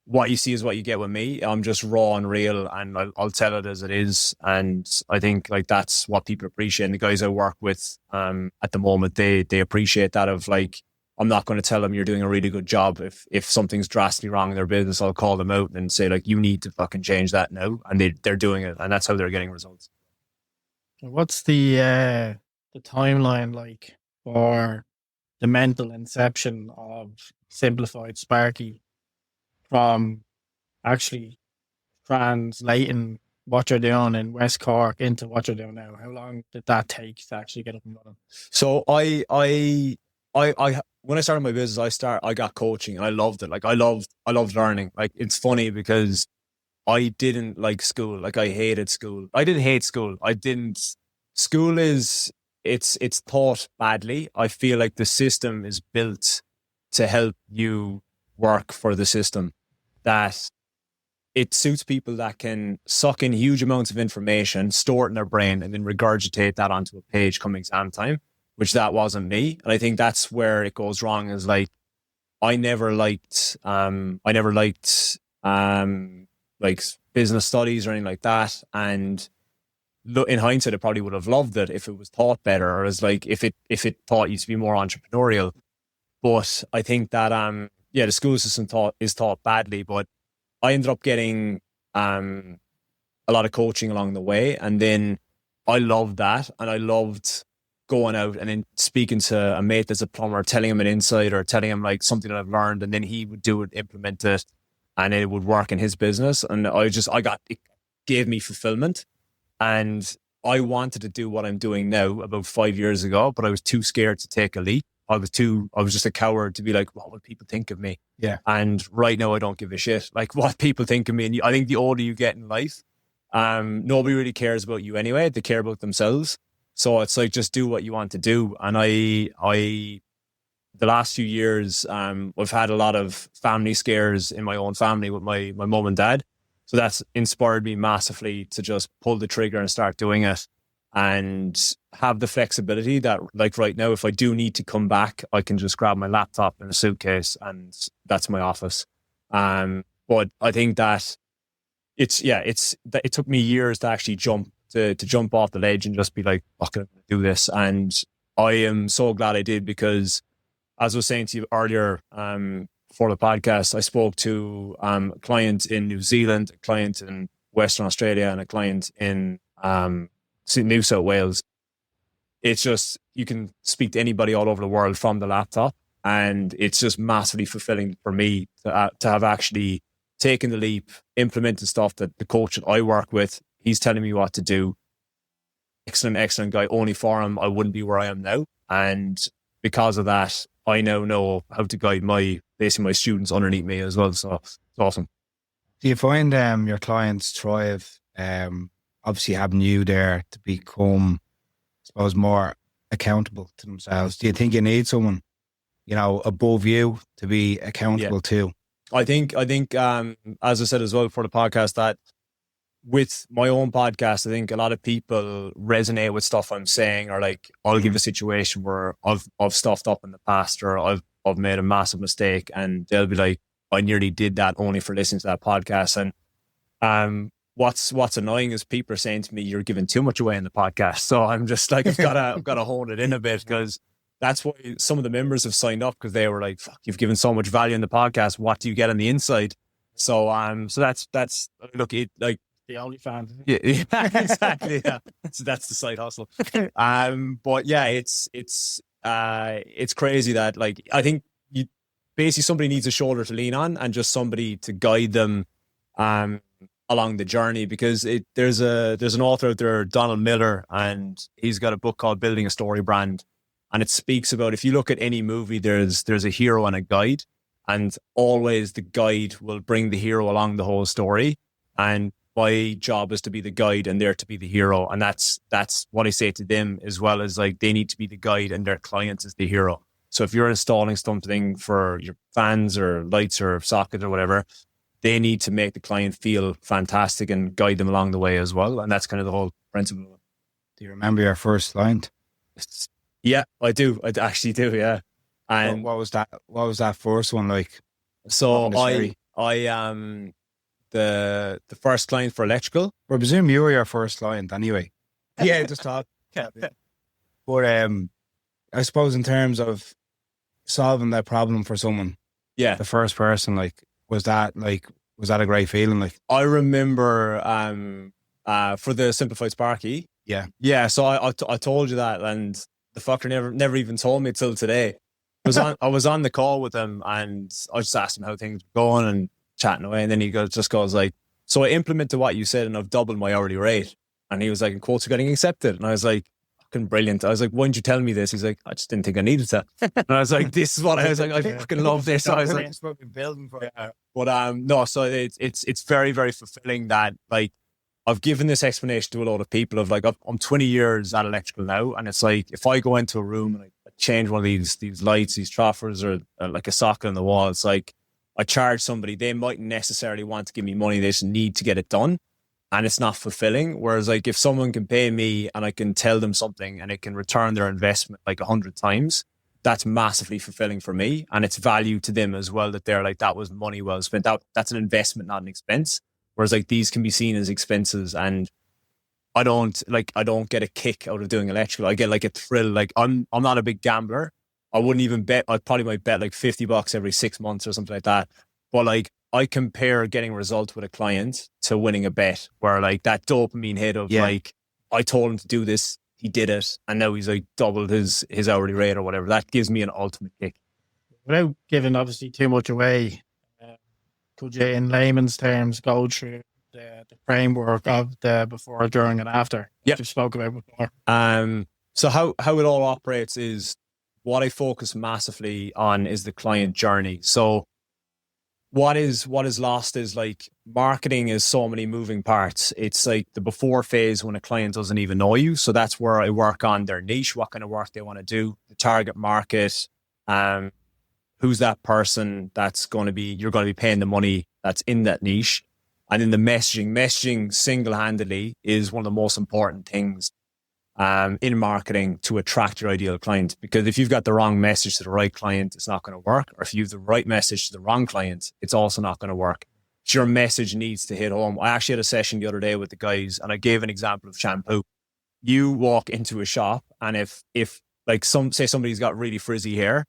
[SPEAKER 4] what you see is what you get with me. I'm just raw and real, and I'll tell it as it is. And I think like that's what people appreciate. And the guys I work with at the moment, they appreciate that of like, I'm not going to tell them you're doing a really good job. If something's drastically wrong in their business, I'll call them out and say like, you need to fucking change that now. And they're doing it. And that's how they're getting results.
[SPEAKER 3] What's the timeline like for the mental inception of Simplified Sparky from actually translating what you're doing in West Cork into what you're doing now? How long did that take to actually get up and running?
[SPEAKER 4] So I I when I started my business, I got coaching and I loved it. Like I loved learning. Like it's funny because I didn't like school. Like I hated school. I didn't hate school. I didn't. School is it's taught badly. I feel like the system is built to help you work for the system. That it suits people that can suck in huge amounts of information, store it in their brain, and then regurgitate that onto a page come exam time, which that wasn't me. And I think that's where it goes wrong is like, I never liked like business studies or anything like that. And in hindsight, I probably would have loved it if it was taught better, or as like if it taught you to be more entrepreneurial. But I think that the school system is taught badly. But I ended up getting a lot of coaching along the way, and then I loved that, and I loved going out and then speaking to a mate that's a plumber, telling him an insight or telling him like something that I've learned, and then he would do it, implement it, and it would work in his business. And it gave me fulfillment, and I wanted to do what I'm doing now about 5 years ago, but I was too scared to take a leap. I was just a coward to be like, what would people think of me?
[SPEAKER 2] Yeah.
[SPEAKER 4] And right now I don't give a shit. Like what people think of me. And I think the older you get in life, nobody really cares about you anyway. They care about themselves. So it's like, just do what you want to do. And the last few years, I've had a lot of family scares in my own family with my mom and dad. So that's inspired me massively to just pull the trigger and start doing it, and have the flexibility that, like right now, if I do need to come back, I can just grab my laptop and a suitcase, and that's my office. But I think that it took me years to actually jump off the ledge and just be like, fuck it, I'm gonna do this. And I am so glad I did, because as I was saying to you earlier, for the podcast, I spoke to a client in New Zealand, a client in Western Australia, and a client in New South Wales. It's just, you can speak to anybody all over the world from the laptop, and it's just massively fulfilling for me to have actually taken the leap, implemented stuff that the coach that I work with, he's telling me what to do. Excellent guy. Only for him, I wouldn't be where I am now. And because of that, I now know how to guide my students underneath me as well. So it's awesome.
[SPEAKER 2] Do you find your clients thrive, obviously having you there to become, I suppose, more accountable to themselves? Do you think you need someone, above you to be accountable to?
[SPEAKER 4] I think, as I said as well for the podcast, that with my own podcast, I think a lot of people resonate with stuff I'm saying, or like, I'll give a situation where I've stuffed up in the past, or I've made a massive mistake, and they'll be like, I nearly did that only for listening to that podcast. And what's annoying is people are saying to me, you're giving too much away in the podcast. So I'm just like, I've got to hone it in a bit, because that's why some of the members have signed up, because they were like, fuck, you've given so much value in the podcast. What do you get on the inside? So that's look, it like
[SPEAKER 3] The OnlyFans.
[SPEAKER 4] yeah, exactly. Yeah, so that's the side hustle. But yeah, it's crazy that, like, I think you basically, somebody needs a shoulder to lean on, and just somebody to guide them along the journey, because there's an author out there, Donald Miller, and he's got a book called Building a Story Brand, and it speaks about, if you look at any movie, there's a hero and a guide, and always the guide will bring the hero along the whole story, and my job is to be the guide and they're to be the hero. And that's what I say to them, as well as, like, they need to be the guide and their client is the hero. So if you're installing something for your fans or lights or sockets or whatever, they need to make the client feel fantastic and guide them along the way as well. And that's kind of the whole principle.
[SPEAKER 2] Do you remember your first client?
[SPEAKER 4] Yeah, I do. I actually do. Yeah. And
[SPEAKER 2] what was that? What was that first one like?
[SPEAKER 4] So the first client for electrical.
[SPEAKER 2] I presume you were your first client anyway. Yeah, just talk. But I suppose in terms of solving that problem for someone,
[SPEAKER 4] yeah,
[SPEAKER 2] the first person, like, was that a great feeling? Like,
[SPEAKER 4] I remember for the Simplified Sparky. Yeah. So I told you that, and the fucker never even told me till today. I was on the call with him, and I just asked him how things were going and chatting away, and then he goes like, so I implemented what you said, and I've doubled my hourly rate. And he was like, and quotes are getting accepted. And I was like, fucking brilliant. I was like, why didn't you tell me this? He's like, I just didn't think I needed to. And I was like, this is what I was like, I fucking love this. So I was like,
[SPEAKER 2] That's what we're building for.
[SPEAKER 4] but no, so it's very, very fulfilling that like I've given this explanation to a lot of people of like, I'm 20 years at electrical now. And it's like, if I go into a room and I change one of these lights, these troffers or like a socket on the wall, it's like I charge somebody, they mightn't necessarily want to give me money. They just need to get it done. And it's not fulfilling. Whereas like if someone can pay me and I can tell them something and it can return their investment like 100 times, that's massively fulfilling for me. And it's value to them as well, that they're like, that was money well spent. That's an investment, not an expense. Whereas like these can be seen as expenses, and I don't get a kick out of doing electrical. I get like a thrill. Like I'm not a big gambler. I wouldn't even bet. I probably might bet like $50 every 6 months or something like that. But like I compare getting results with a client to winning a bet, where like that dopamine hit of like, I told him to do this, he did it, and now he's like doubled his hourly rate or whatever. That gives me an ultimate kick.
[SPEAKER 3] Without giving obviously too much away, could you, in layman's terms, go through the framework of the before, during, and after that you spoke about before?
[SPEAKER 4] So how it all operates is, what I focus massively on is the client journey. So what is lost is like, marketing is so many moving parts. It's like the before phase when a client doesn't even know you. So that's where I work on their niche, what kind of work they want to do, the target market, who's that person that's you're going to be paying the money that's in that niche. And then the messaging single-handedly is one of the most important things in marketing to attract your ideal client. Because if you've got the wrong message to the right client, it's not going to work. Or if you have the right message to the wrong client, it's also not going to work. So your message needs to hit home. I actually had a session the other day with the guys, and I gave an example of shampoo. You walk into a shop, and if like say somebody's got really frizzy hair,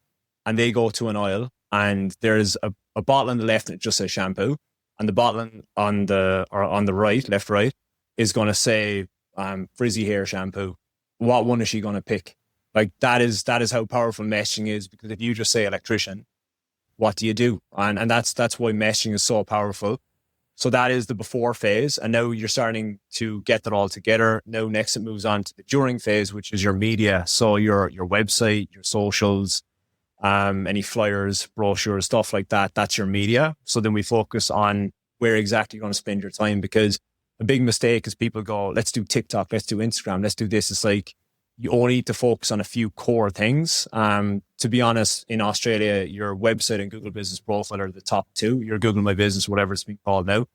[SPEAKER 4] and they go to an aisle and there's a bottle on the left and it just says shampoo, and the bottle on the right, left, right, is going to say frizzy hair shampoo. What one is she going to pick? Like that is how powerful messaging is, because if you just say electrician, what do you do? And that's why messaging is so powerful. So that is the before phase. And now you're starting to get that all together. Now next it moves on to the during phase, which is your media. So your website, your socials, any flyers, brochures, stuff like that. That's your media. So then we focus on where exactly you're going to spend your time, because a big mistake is people go, let's do TikTok, let's do Instagram, let's do this. It's like, you only need to focus on a few core things. To be honest, in Australia, your website and Google Business Profile are the top two. Your Google My Business, whatever it's being called now,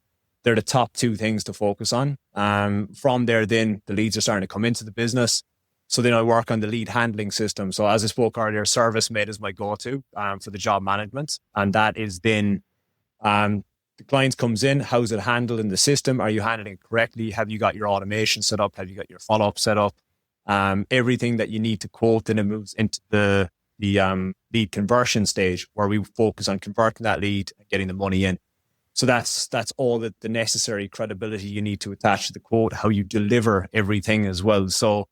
[SPEAKER 4] they're the top two things to focus on. From there, then the leads are starting to come into the business. So then I work on the lead handling system. So as I spoke earlier, ServiceMate is my go-to for the job management. And that is then the client comes in, how's it handled in the system? Are you handling it correctly? Have you got your automation set up? Have you got your follow-up set up? Everything that you need to quote, then it moves into the lead conversion stage, where we focus on converting that lead and getting the money in. So that's all the necessary credibility you need to attach to the quote, how you deliver everything as well. So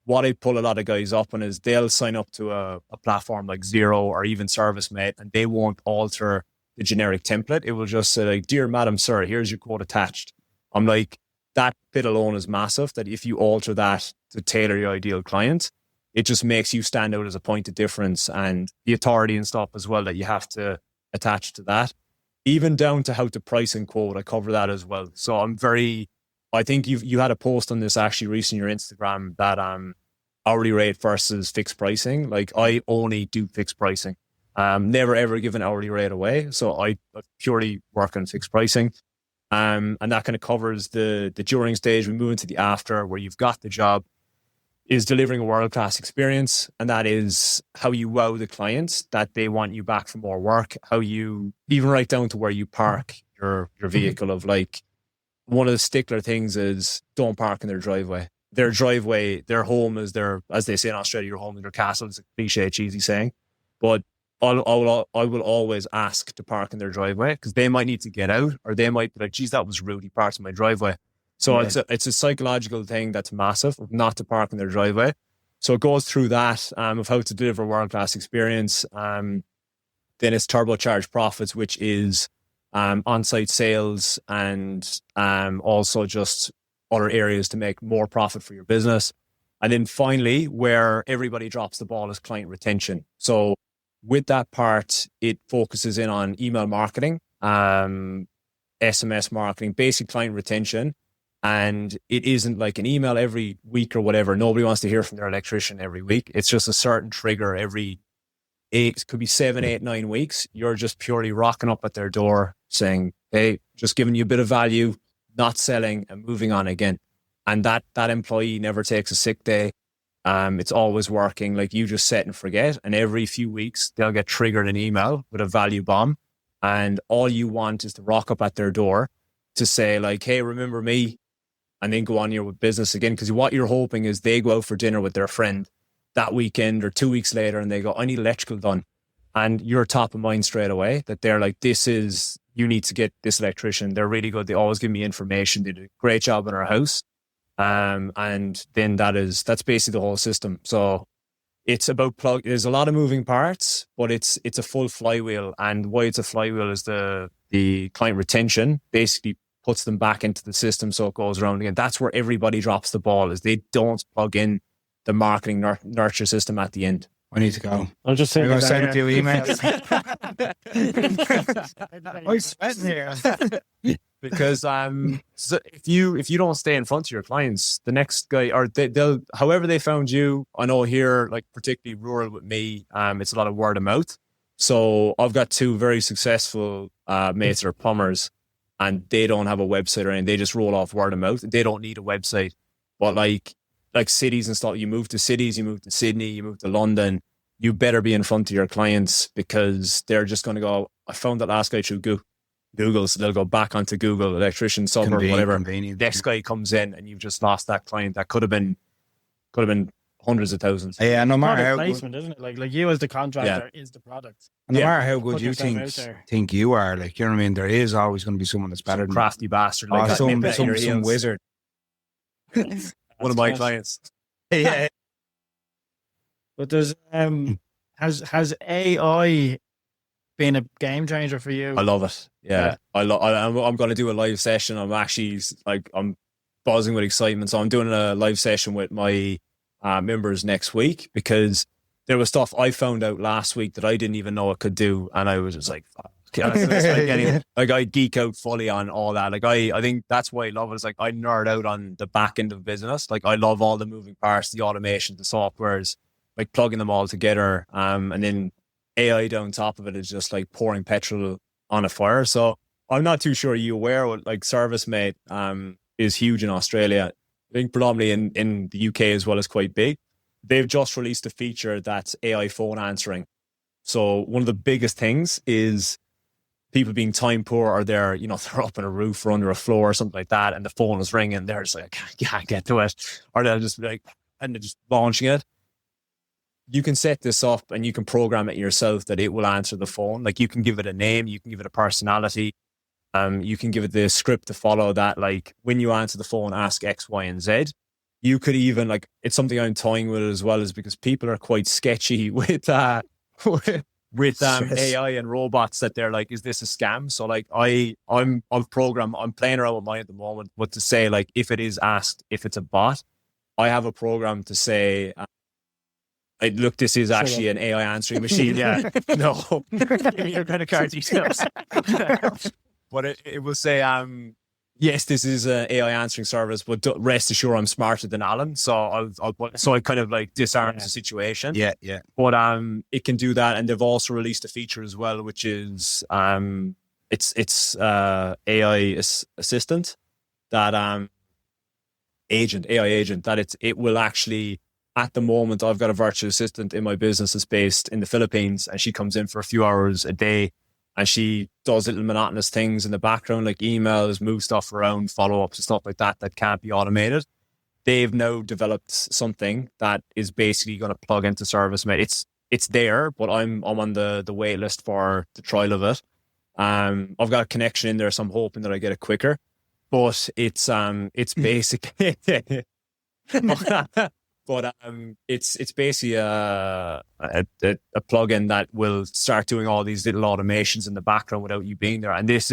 [SPEAKER 4] what I pull a lot of guys up on is they'll sign up to a platform like Xero or even ServiceMate, and they won't alter the generic template. It will just say like, dear madam, sir, here's your quote attached. I'm like, that bit alone is massive, that if you alter that to tailor your ideal client, it just makes you stand out as a point of difference, and the authority and stuff as well that you have to attach to that. Even down to how to price and quote, I cover that as well. So I think you had a post on this actually recently on your Instagram, that hourly rate versus fixed pricing. Like I only do fixed pricing. Never ever give an hourly rate away. So I purely work on fixed pricing. And that kind of covers the during stage. We move into the after, where you've got the job, is delivering a world-class experience. And that is how you wow the clients, that they want you back for more work, how you even right down to where you park your vehicle. Of like, one of the stickler things is don't park in their driveway. Their driveway, their home is as they say in Australia, your home is their castle. It's a cliche, cheesy saying. But I will always ask to park in their driveway, because they might need to get out, or they might be like, geez, that was rude, he parked in my driveway. So it's a psychological thing that's massive, of not to park in their driveway. So it goes through that of how to deliver world-class experience. Then it's turbocharged profits, which is on-site sales and also just other areas to make more profit for your business. And then finally, where everybody drops the ball is client retention. So with that part, it focuses in on email marketing, SMS marketing, basic client retention. And it isn't like an email every week or whatever. Nobody wants to hear from their electrician every week. It's just a certain trigger every 8, it could be 7, 8, 9 weeks. You're just purely rocking up at their door saying, hey, just giving you a bit of value, not selling and moving on again. And that employee never takes a sick day. It's always working. Like you just set and forget. And every few weeks, they'll get triggered an email with a value bomb. And all you want is to rock up at their door to say like, hey, remember me? And then go on your business again. Because what you're hoping is they go out for dinner with their friend that weekend or 2 weeks later and they go, I need electrical done. And you're top of mind straight away that they're like, you need to get this electrician. They're really good. They always give me information. They do a great job in our house. And then that's basically the whole system. So it's about there's a lot of moving parts, but it's a full flywheel. And why it's a flywheel is the client retention basically puts them back into the system. So it goes around again. That's where everybody drops the ball, is they don't plug in the marketing nurture system at the end.
[SPEAKER 2] I need to go.
[SPEAKER 3] I'll just say
[SPEAKER 2] I'm going to send you emails.
[SPEAKER 3] I'm sweating here.
[SPEAKER 4] Because so if you don't stay in front of your clients, the next guy, or they'll however they found you. I know here, like particularly rural with me, it's a lot of word of mouth. So I've got 2 very successful mates that are plumbers, and they don't have a website or anything. They just roll off word of mouth. They don't need a website. But like cities and stuff, you move to cities, you move to Sydney, you move to London, you better be in front of your clients, because they're just going to go, I found that last guy through Google. So they'll go back onto Google, electrician, suburb, whatever.
[SPEAKER 2] Convenient.
[SPEAKER 4] Next guy comes in and you've just lost that client. That could have been hundreds of thousands.
[SPEAKER 2] Yeah, no matter
[SPEAKER 3] Product
[SPEAKER 2] how
[SPEAKER 3] placement, isn't it? Like you as the contractor is the product.
[SPEAKER 2] no
[SPEAKER 4] Yeah.
[SPEAKER 2] matter how good
[SPEAKER 3] Put
[SPEAKER 2] you
[SPEAKER 3] yourself out there.
[SPEAKER 2] think you are, like, you know what I mean? There is always going to be someone that's better
[SPEAKER 4] Some
[SPEAKER 2] than
[SPEAKER 4] crafty bastard
[SPEAKER 2] you.
[SPEAKER 4] like that.
[SPEAKER 2] Some,
[SPEAKER 4] nipping at your
[SPEAKER 2] some
[SPEAKER 4] heels.
[SPEAKER 2] wizard.
[SPEAKER 4] One of my clients.
[SPEAKER 2] Yeah.
[SPEAKER 3] But there's has AI been a game changer for you?
[SPEAKER 4] I love it. Yeah. I'm going to do a live session. I'm buzzing with excitement. So I'm doing a live session with my members next week, because there was stuff I found out last week that I didn't even know it could do. And I was just like, fuck. I geek out fully on all that. Like I think that's why I love it. It's like I nerd out on the back end of business. Like I love all the moving parts, the automation, the softwares, like plugging them all together. And then AI down top of it is just like pouring petrol on a fire. So I'm not too sure. Are you aware what like ServiceMate is huge in Australia? I think predominantly in the UK as well, is quite big. They've just released a feature that's AI phone answering. So one of the biggest things is people being time poor, or they're up in a roof or under a floor or something like that, and the phone is ringing. They're just like, I can't get to it. Or they'll just be like, and they're just launching it. You can set this up and you can program it yourself that it will answer the phone. Like you can give it a name, you can give it a personality. You can give it the script to follow that. Like when you answer the phone, ask X, Y, and Z. You could even it's something I'm toying with as well, is because people are quite sketchy with AI and robots, that they're like, is this a scam? So like I'm playing around with mine at the moment, but to say like, if it is asked if it's a bot, I have a program to say, look, this is actually an AI answering machine. Yeah, no,
[SPEAKER 3] Give me your credit card details.
[SPEAKER 4] but it will say, yes, this is an AI answering service, but rest assured I'm smarter than Alan. So I kind of like disarms the situation.
[SPEAKER 2] Yeah.
[SPEAKER 4] But it can do that, and they've also released a feature as well, which is it's AI assistant, that AI agent, that it will actually. At the moment, I've got a virtual assistant in my business that's based in the Philippines, and she comes in for a few hours a day, and she does little monotonous things in the background, like emails, move stuff around, follow-ups and stuff like that can't be automated. They've now developed something that is basically going to plug into ServiceMate. It's there, but I'm on the wait list for the trial of it. I've got a connection in there, so I'm hoping that I get it quicker. But it's basically But it's basically a plugin that will start doing all these little automations in the background without you being there. And this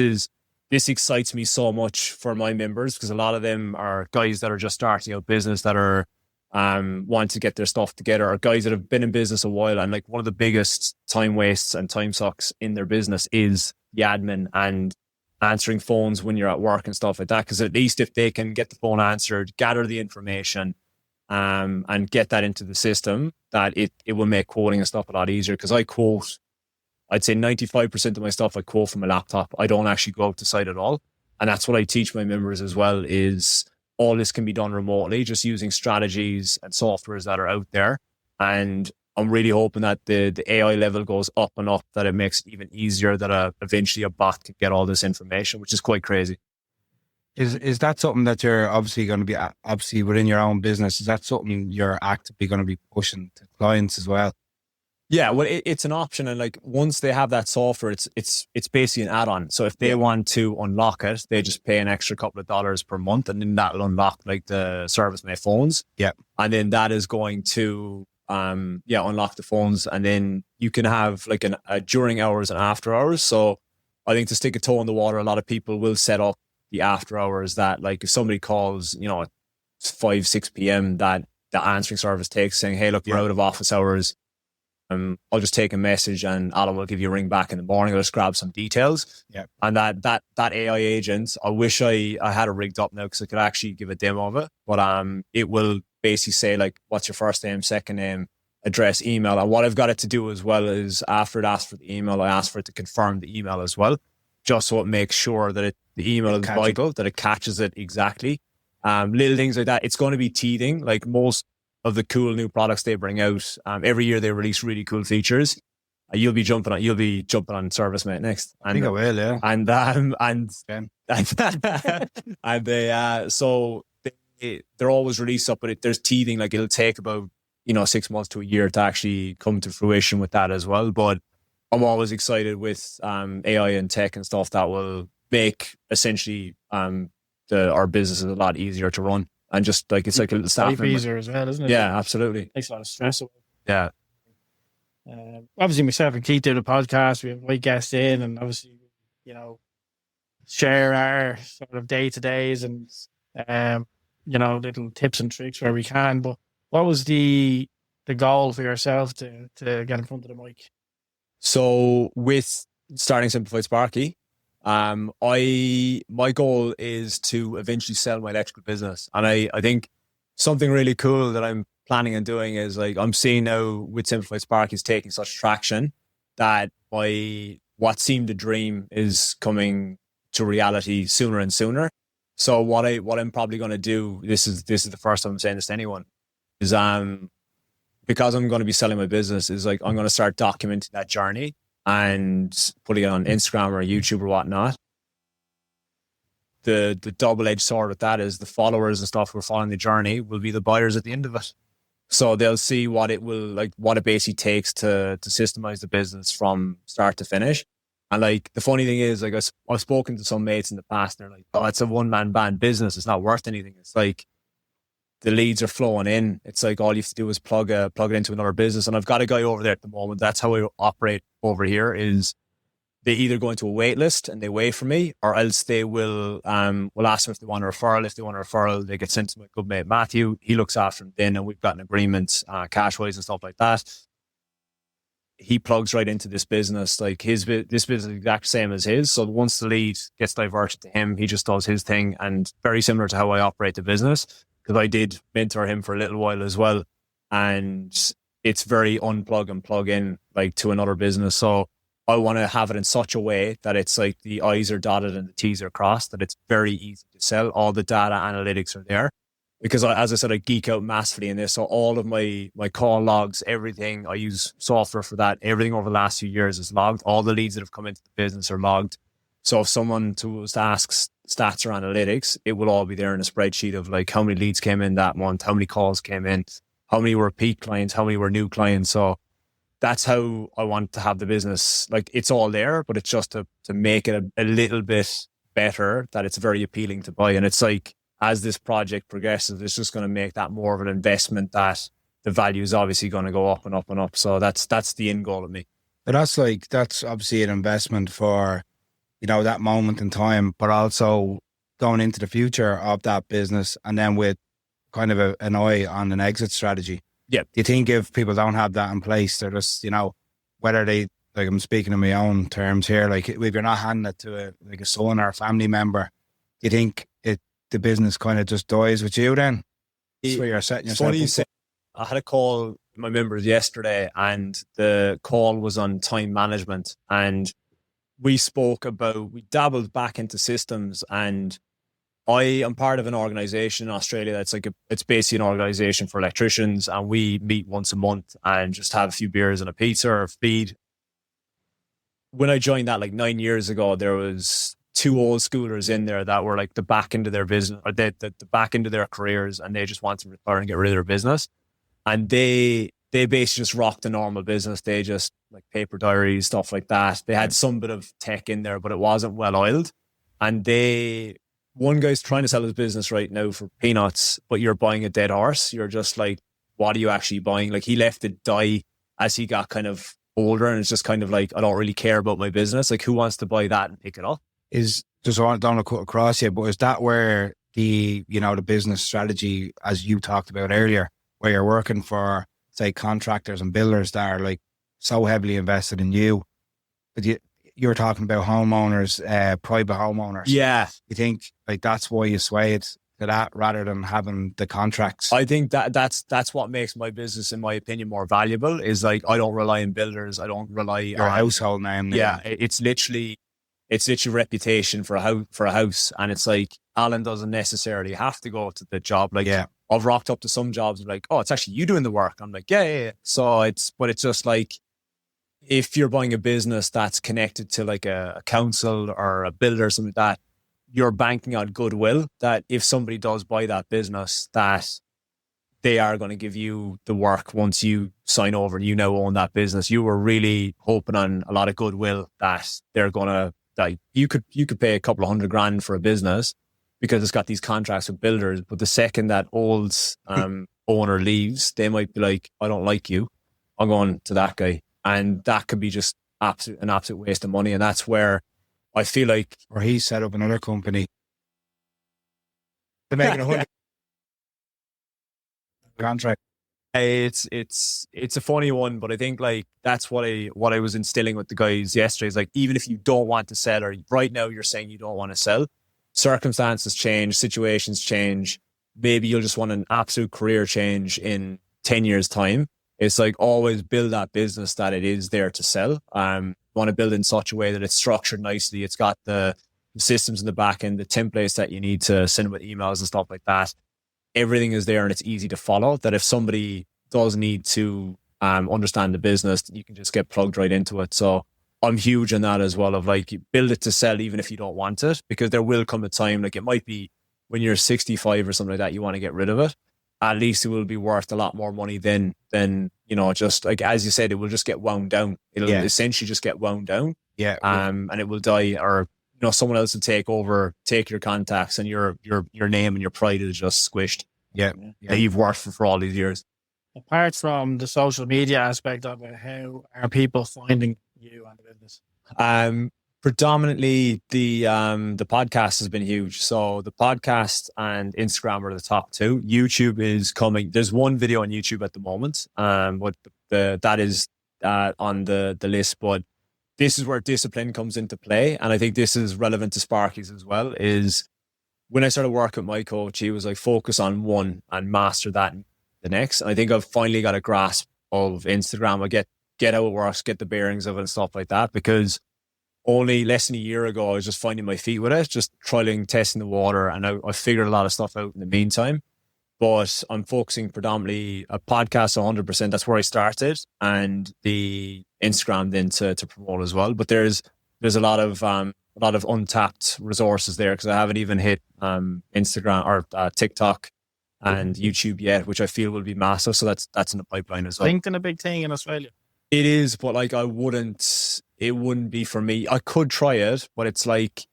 [SPEAKER 4] excites me so much for my members, because a lot of them are guys that are just starting out business, that are want to get their stuff together, or guys that have been in business a while. And like one of the biggest time wastes and time sucks in their business is the admin and answering phones when you're at work and stuff like that. Because at least if they can get the phone answered, gather the information, and get that into the system, that it will make quoting and stuff a lot easier. Because I'd say 95% of my stuff I quote from a laptop. I don't actually go out to site at all. And that's what I teach my members as well, is all this can be done remotely, just using strategies and softwares that are out there. And I'm really hoping that the AI level goes up and up, that it makes it even easier, that eventually a bot can get all this information, which is quite crazy.
[SPEAKER 2] Is that something that you're obviously going to be, obviously within your own business, is that something you're actively going to be pushing to clients as well?
[SPEAKER 4] Yeah, well, it's an option, and like once they have that software, it's basically an add-on. So if they want to unlock it, they just pay an extra couple of dollars per month, and then that'll unlock like the service on their phones.
[SPEAKER 2] Yeah,
[SPEAKER 4] and then that is going to unlock the phones, and then you can have like a during hours and after hours. So I think to stick a toe in the water, a lot of people will set up the after hours, that like if somebody calls, at 5, 6 p.m. that the answering service takes, saying, "Hey, look, we're out of office hours. I'll just take a message and Alan will give you a ring back in the morning. I'll just grab some details."
[SPEAKER 2] Yeah.
[SPEAKER 4] And that AI agent, I wish I had it rigged up now because I could actually give a demo of it. But it will basically say like, what's your first name, second name, address, email. And what I've got it to do as well is after it asks for the email, I ask for it to confirm the email as well, just so it makes sure that the email is vital, that it catches it exactly. Little things like that. It's going to be teething, like most of the cool new products they bring out. Every year they release really cool features. You'll be jumping on ServiceMate next.
[SPEAKER 2] I think I will, yeah.
[SPEAKER 4] And they're always released up, but there's teething. Like it'll take about 6 months to a year to actually come to fruition with that as well. But I'm always excited with AI and tech and stuff that will make essentially our businesses a lot easier to run. And just like, it's like a little staff member.
[SPEAKER 3] Easier as well, isn't it?
[SPEAKER 4] Yeah, absolutely.
[SPEAKER 3] Takes a lot of stress away.
[SPEAKER 4] Yeah.
[SPEAKER 3] Obviously, myself and Keith do the podcast. We have white guests in, and obviously, share our sort of day to days and little tips and tricks where we can. But what was the goal for yourself to get in front of the mic?
[SPEAKER 4] So with starting Simplified Sparky, my goal is to eventually sell my electrical business. And I think something really cool that I'm planning on doing is, like, I'm seeing now with Simplified Sparky is taking such traction that what seemed a dream is coming to reality sooner and sooner. So what I'm probably going to do, this is the first time I'm saying this to anyone, is because I'm going to be selling my business, is like I'm going to start documenting that journey and putting it on Instagram or YouTube or whatnot. The double-edged sword with that is the followers and stuff who are following the journey will be the buyers at the end of it. So they'll see what it basically takes to systemize the business from start to finish. And like the funny thing is, like I've spoken to some mates in the past, and they're like, "Oh, it's a one-man band business. It's not worth anything." It's like the leads are flowing in. It's like all you have to do is plug it into another business. And I've got a guy over there at the moment. That's how I operate over here. Is they either go into a wait list and they wait for me, or else they will ask them if they want a referral. If they want a referral, they get sent to my good mate Matthew. He looks after them then, and we've got an agreement cash wise and stuff like that. He plugs right into this business. Like this business is the exact same as his. So once the lead gets diverted to him, he just does his thing, and very similar to how I operate the business, because I did mentor him for a little while as well. And it's very unplug and plug in, like, to another business. So I want to have it in such a way that it's like the I's are dotted and the T's are crossed, that it's very easy to sell. All the data analytics are there. Because as I said, I geek out massively in this. So all of my call logs, everything, I use software for that. Everything over the last few years is logged. All the leads that have come into the business are logged. So if someone was to ask stats or analytics, it will all be there in a spreadsheet of like how many leads came in that month, how many calls came in, how many were repeat clients, how many were new clients. So that's how I want to have the business. Like, it's all there, but it's just to make it a little bit better, that it's very appealing to buy. And it's like, as this project progresses, it's just going to make that more of an investment, that the value is obviously going to go up and up and up. So that's the end goal of me.
[SPEAKER 2] But that's obviously an investment for, that moment in time, but also going into the future of that business. And then with kind of an eye on an exit strategy.
[SPEAKER 4] Yeah.
[SPEAKER 2] Do you think if people don't have that in place, they're just, whether they, like, I'm speaking in my own terms here, like if you're not handing it to a son or a family member, do you think the business kind of just dies with you then? That's where you're setting yourself
[SPEAKER 4] Funny you
[SPEAKER 2] up.
[SPEAKER 4] say, I had a call with my members yesterday, and the call was on time management, and we dabbled back into systems, and I am part of an organization in Australia that's it's basically an organization for electricians, and we meet once a month and just have a few beers and a pizza or feed. When I joined that like 9 years ago, there was 2 old schoolers in there that were like the back end of their business, or the back end of their careers, and they just wanted to retire and get rid of their business. And they basically just rocked a normal business. They just like paper diaries, stuff like that. They had some bit of tech in there, but it wasn't well oiled. And one guy's trying to sell his business right now for peanuts, but you're buying a dead horse. You're just like, what are you actually buying? Like, he left it die as he got kind of older, and it's just kind of like, I don't really care about my business. Like, who wants to buy that and pick it up?
[SPEAKER 2] Is just, I don't want to cut across you, but is that where the business strategy, as you talked about earlier, where you're working for, say, contractors and builders that are like so heavily invested in you, but you're talking about homeowners, private homeowners.
[SPEAKER 4] Yeah.
[SPEAKER 2] You think like that's why you swayed to that rather than having the contracts?
[SPEAKER 4] I think that's what makes my business, in my opinion, more valuable, is like, I don't rely on builders. I don't rely
[SPEAKER 2] Your
[SPEAKER 4] on
[SPEAKER 2] household name.
[SPEAKER 4] Yeah. It's literally reputation for a house. And it's like, Alan doesn't necessarily have to go to the job. Like,
[SPEAKER 2] Yeah.
[SPEAKER 4] I've rocked up to some jobs and like, oh, it's actually you doing the work. I'm like, yeah. So it's just like, if you're buying a business that's connected to like a council or a builder or something like that, you're banking on goodwill that if somebody does buy that business, that they are going to give you the work once you sign over and you now own that business. You were really hoping on a lot of goodwill that they're going to, that you could pay a couple of $100,000 for a business because it's got these contracts with builders. But the second that old owner leaves, they might be like, I don't like you, I'm going to that guy. And that could be just an absolute waste of money. And that's where I feel like...
[SPEAKER 2] Or he set up another company to make it 100 contract.
[SPEAKER 4] It's a funny one, but I think like that's what I was instilling with the guys yesterday. Is like, even if you don't want to sell, or right now you're saying you don't want to sell, circumstances change, situations change. Maybe you'll just want an absolute career change in 10 years' time. It's like, always build that business that it is there to sell. Want to build in such a way that it's structured nicely. It's got the systems in the back end, the templates that you need to send with emails and stuff like that. Everything is there and it's easy to follow, that if somebody does need to understand the business, you can just get plugged right into it. So I'm huge on that as well, of like, you build it to sell even if you don't want it, because there will come a time, like it might be when you're 65 or something like that, you want to get rid of it. At least it will be worth a lot more money than just like, as you said, it will just get wound down. It'll essentially just get wound down.
[SPEAKER 2] Yeah.
[SPEAKER 4] And it will die, or someone else will take over, take your contacts, and your name and your pride is just squished.
[SPEAKER 2] Yeah.
[SPEAKER 4] That you've worked for all these years.
[SPEAKER 3] Apart from the social media aspect of it, how are people finding you and the business?
[SPEAKER 4] Predominantly the podcast has been huge. So the podcast and Instagram are the top 2. YouTube is coming. There's one video on YouTube at the moment, but that is on the list. But this is where discipline comes into play, and I think this is relevant to Sparkies as well. Is when I started working with my coach, he was like, focus on one and master that the next. And I think I've finally got a grasp of Instagram. I get how it works, get the bearings of it and stuff like that, because only less than a year ago, I was just finding my feet with it, just trialing, testing the water. And I figured a lot of stuff out in the meantime. But I'm focusing predominantly a podcast 100%. That's where I started, and the Instagram then to promote as well. But there's a lot of untapped resources there, because I haven't even hit Instagram or TikTok and YouTube yet, which I feel will be massive. So that's in the pipeline as well.
[SPEAKER 3] LinkedIn a big thing in Australia.
[SPEAKER 4] It is, but like it wouldn't be for me. I could try it, but it's like,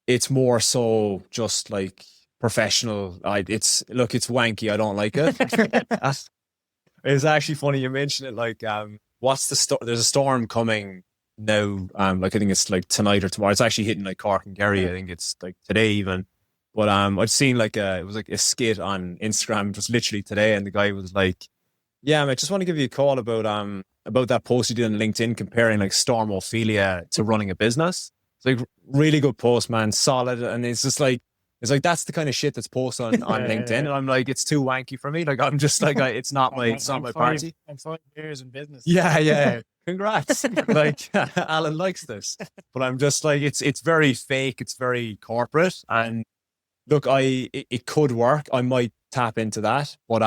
[SPEAKER 4] it's more so just like professional. It's wanky. I don't like it. It's actually funny you mentioned it. Like, there's a storm coming now. Like, I think it's like tonight or tomorrow. It's actually hitting like Cork and Kerry. I think it's like today even. But I'd seen like it was like a skit on Instagram just literally today, and the guy was like, "Yeah, I just want to give you a call about that post you did on LinkedIn comparing like stormophilia to running a business." It's like really good post, man, solid, and it's like that's the kind of shit that's posted on LinkedIn, and I'm like, it's too wanky for me. Like I'm just like, it's not my party.
[SPEAKER 3] I'm 5 years in business.
[SPEAKER 4] Yeah. Congrats. Like Alan likes this, but I'm just like, it's very fake. It's very corporate. And look, it could work. I might tap into that, but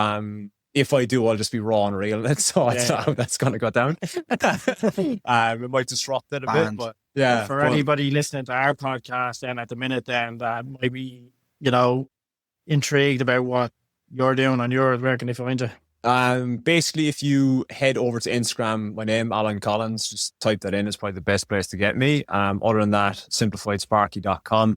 [SPEAKER 4] if I do, I'll just be raw and real. That's not how that's going to go down. It might disrupt it a bit, but yeah.
[SPEAKER 3] For anybody listening to our podcast, then at the minute, then that might be, intrigued about what you're doing on yours, where can they find you?
[SPEAKER 4] Basically, if you head over to Instagram, my name, Alan Collins, just type that in. It's probably the best place to get me. Other than that, simplifiedsparky.com.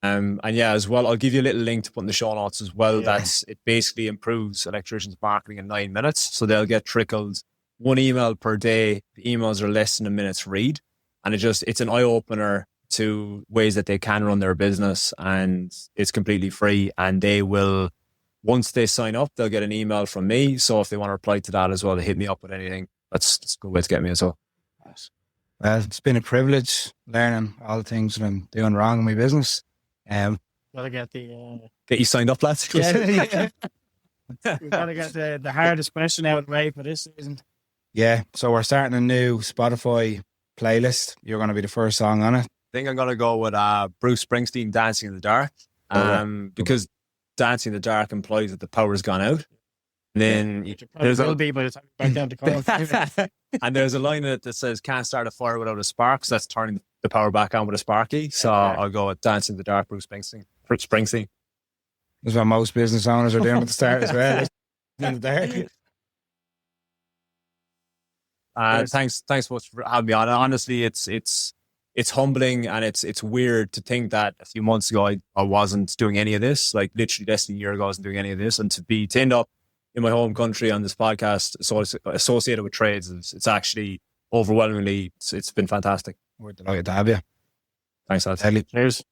[SPEAKER 4] And yeah, as well, I'll give you a little link to put in the show notes as well.
[SPEAKER 3] Yeah.
[SPEAKER 4] It basically improves electricians' marketing in 9 minutes. So they'll get trickled 1 email per day. The emails are less than a minute's read. And it's an eye opener to ways that they can run their business, and it's completely free. And they will, once they sign up, they'll get an email from me. So if they want to reply to that as well, they hit me up with anything. That's a good way to get me as well.
[SPEAKER 2] Well, it's been a privilege learning all the things that I'm doing wrong in my business.
[SPEAKER 3] Gotta get
[SPEAKER 4] Get you signed up, lads.
[SPEAKER 3] we've got to get the hardest question out of the way for this season.
[SPEAKER 2] Yeah, so we're starting a new Spotify playlist. You're going to be the first song on it.
[SPEAKER 4] I think I'm going to go with Bruce Springsteen, Dancing in the Dark, because Dancing in the Dark implies that the power's gone out. And then
[SPEAKER 3] there's will be by the time back down to call.
[SPEAKER 4] And there's a line in it that says, "Can't start a fire without a spark." So that's turning the power back on with a sparky. So I'll go with Dancing in the Dark, Bruce Springsteen.
[SPEAKER 2] That's what most business owners are doing at the start as well. In the dark.
[SPEAKER 4] Thanks so much for having me on. Honestly, it's humbling, and it's weird to think that a few months ago I wasn't doing any of this. Like literally less than a year ago, I wasn't doing any of this, and to end up in my home country on this podcast associated with trades, it's actually overwhelmingly, it's been fantastic.
[SPEAKER 2] We're delighted to have you.
[SPEAKER 4] Thanks, lads.
[SPEAKER 2] Cheers.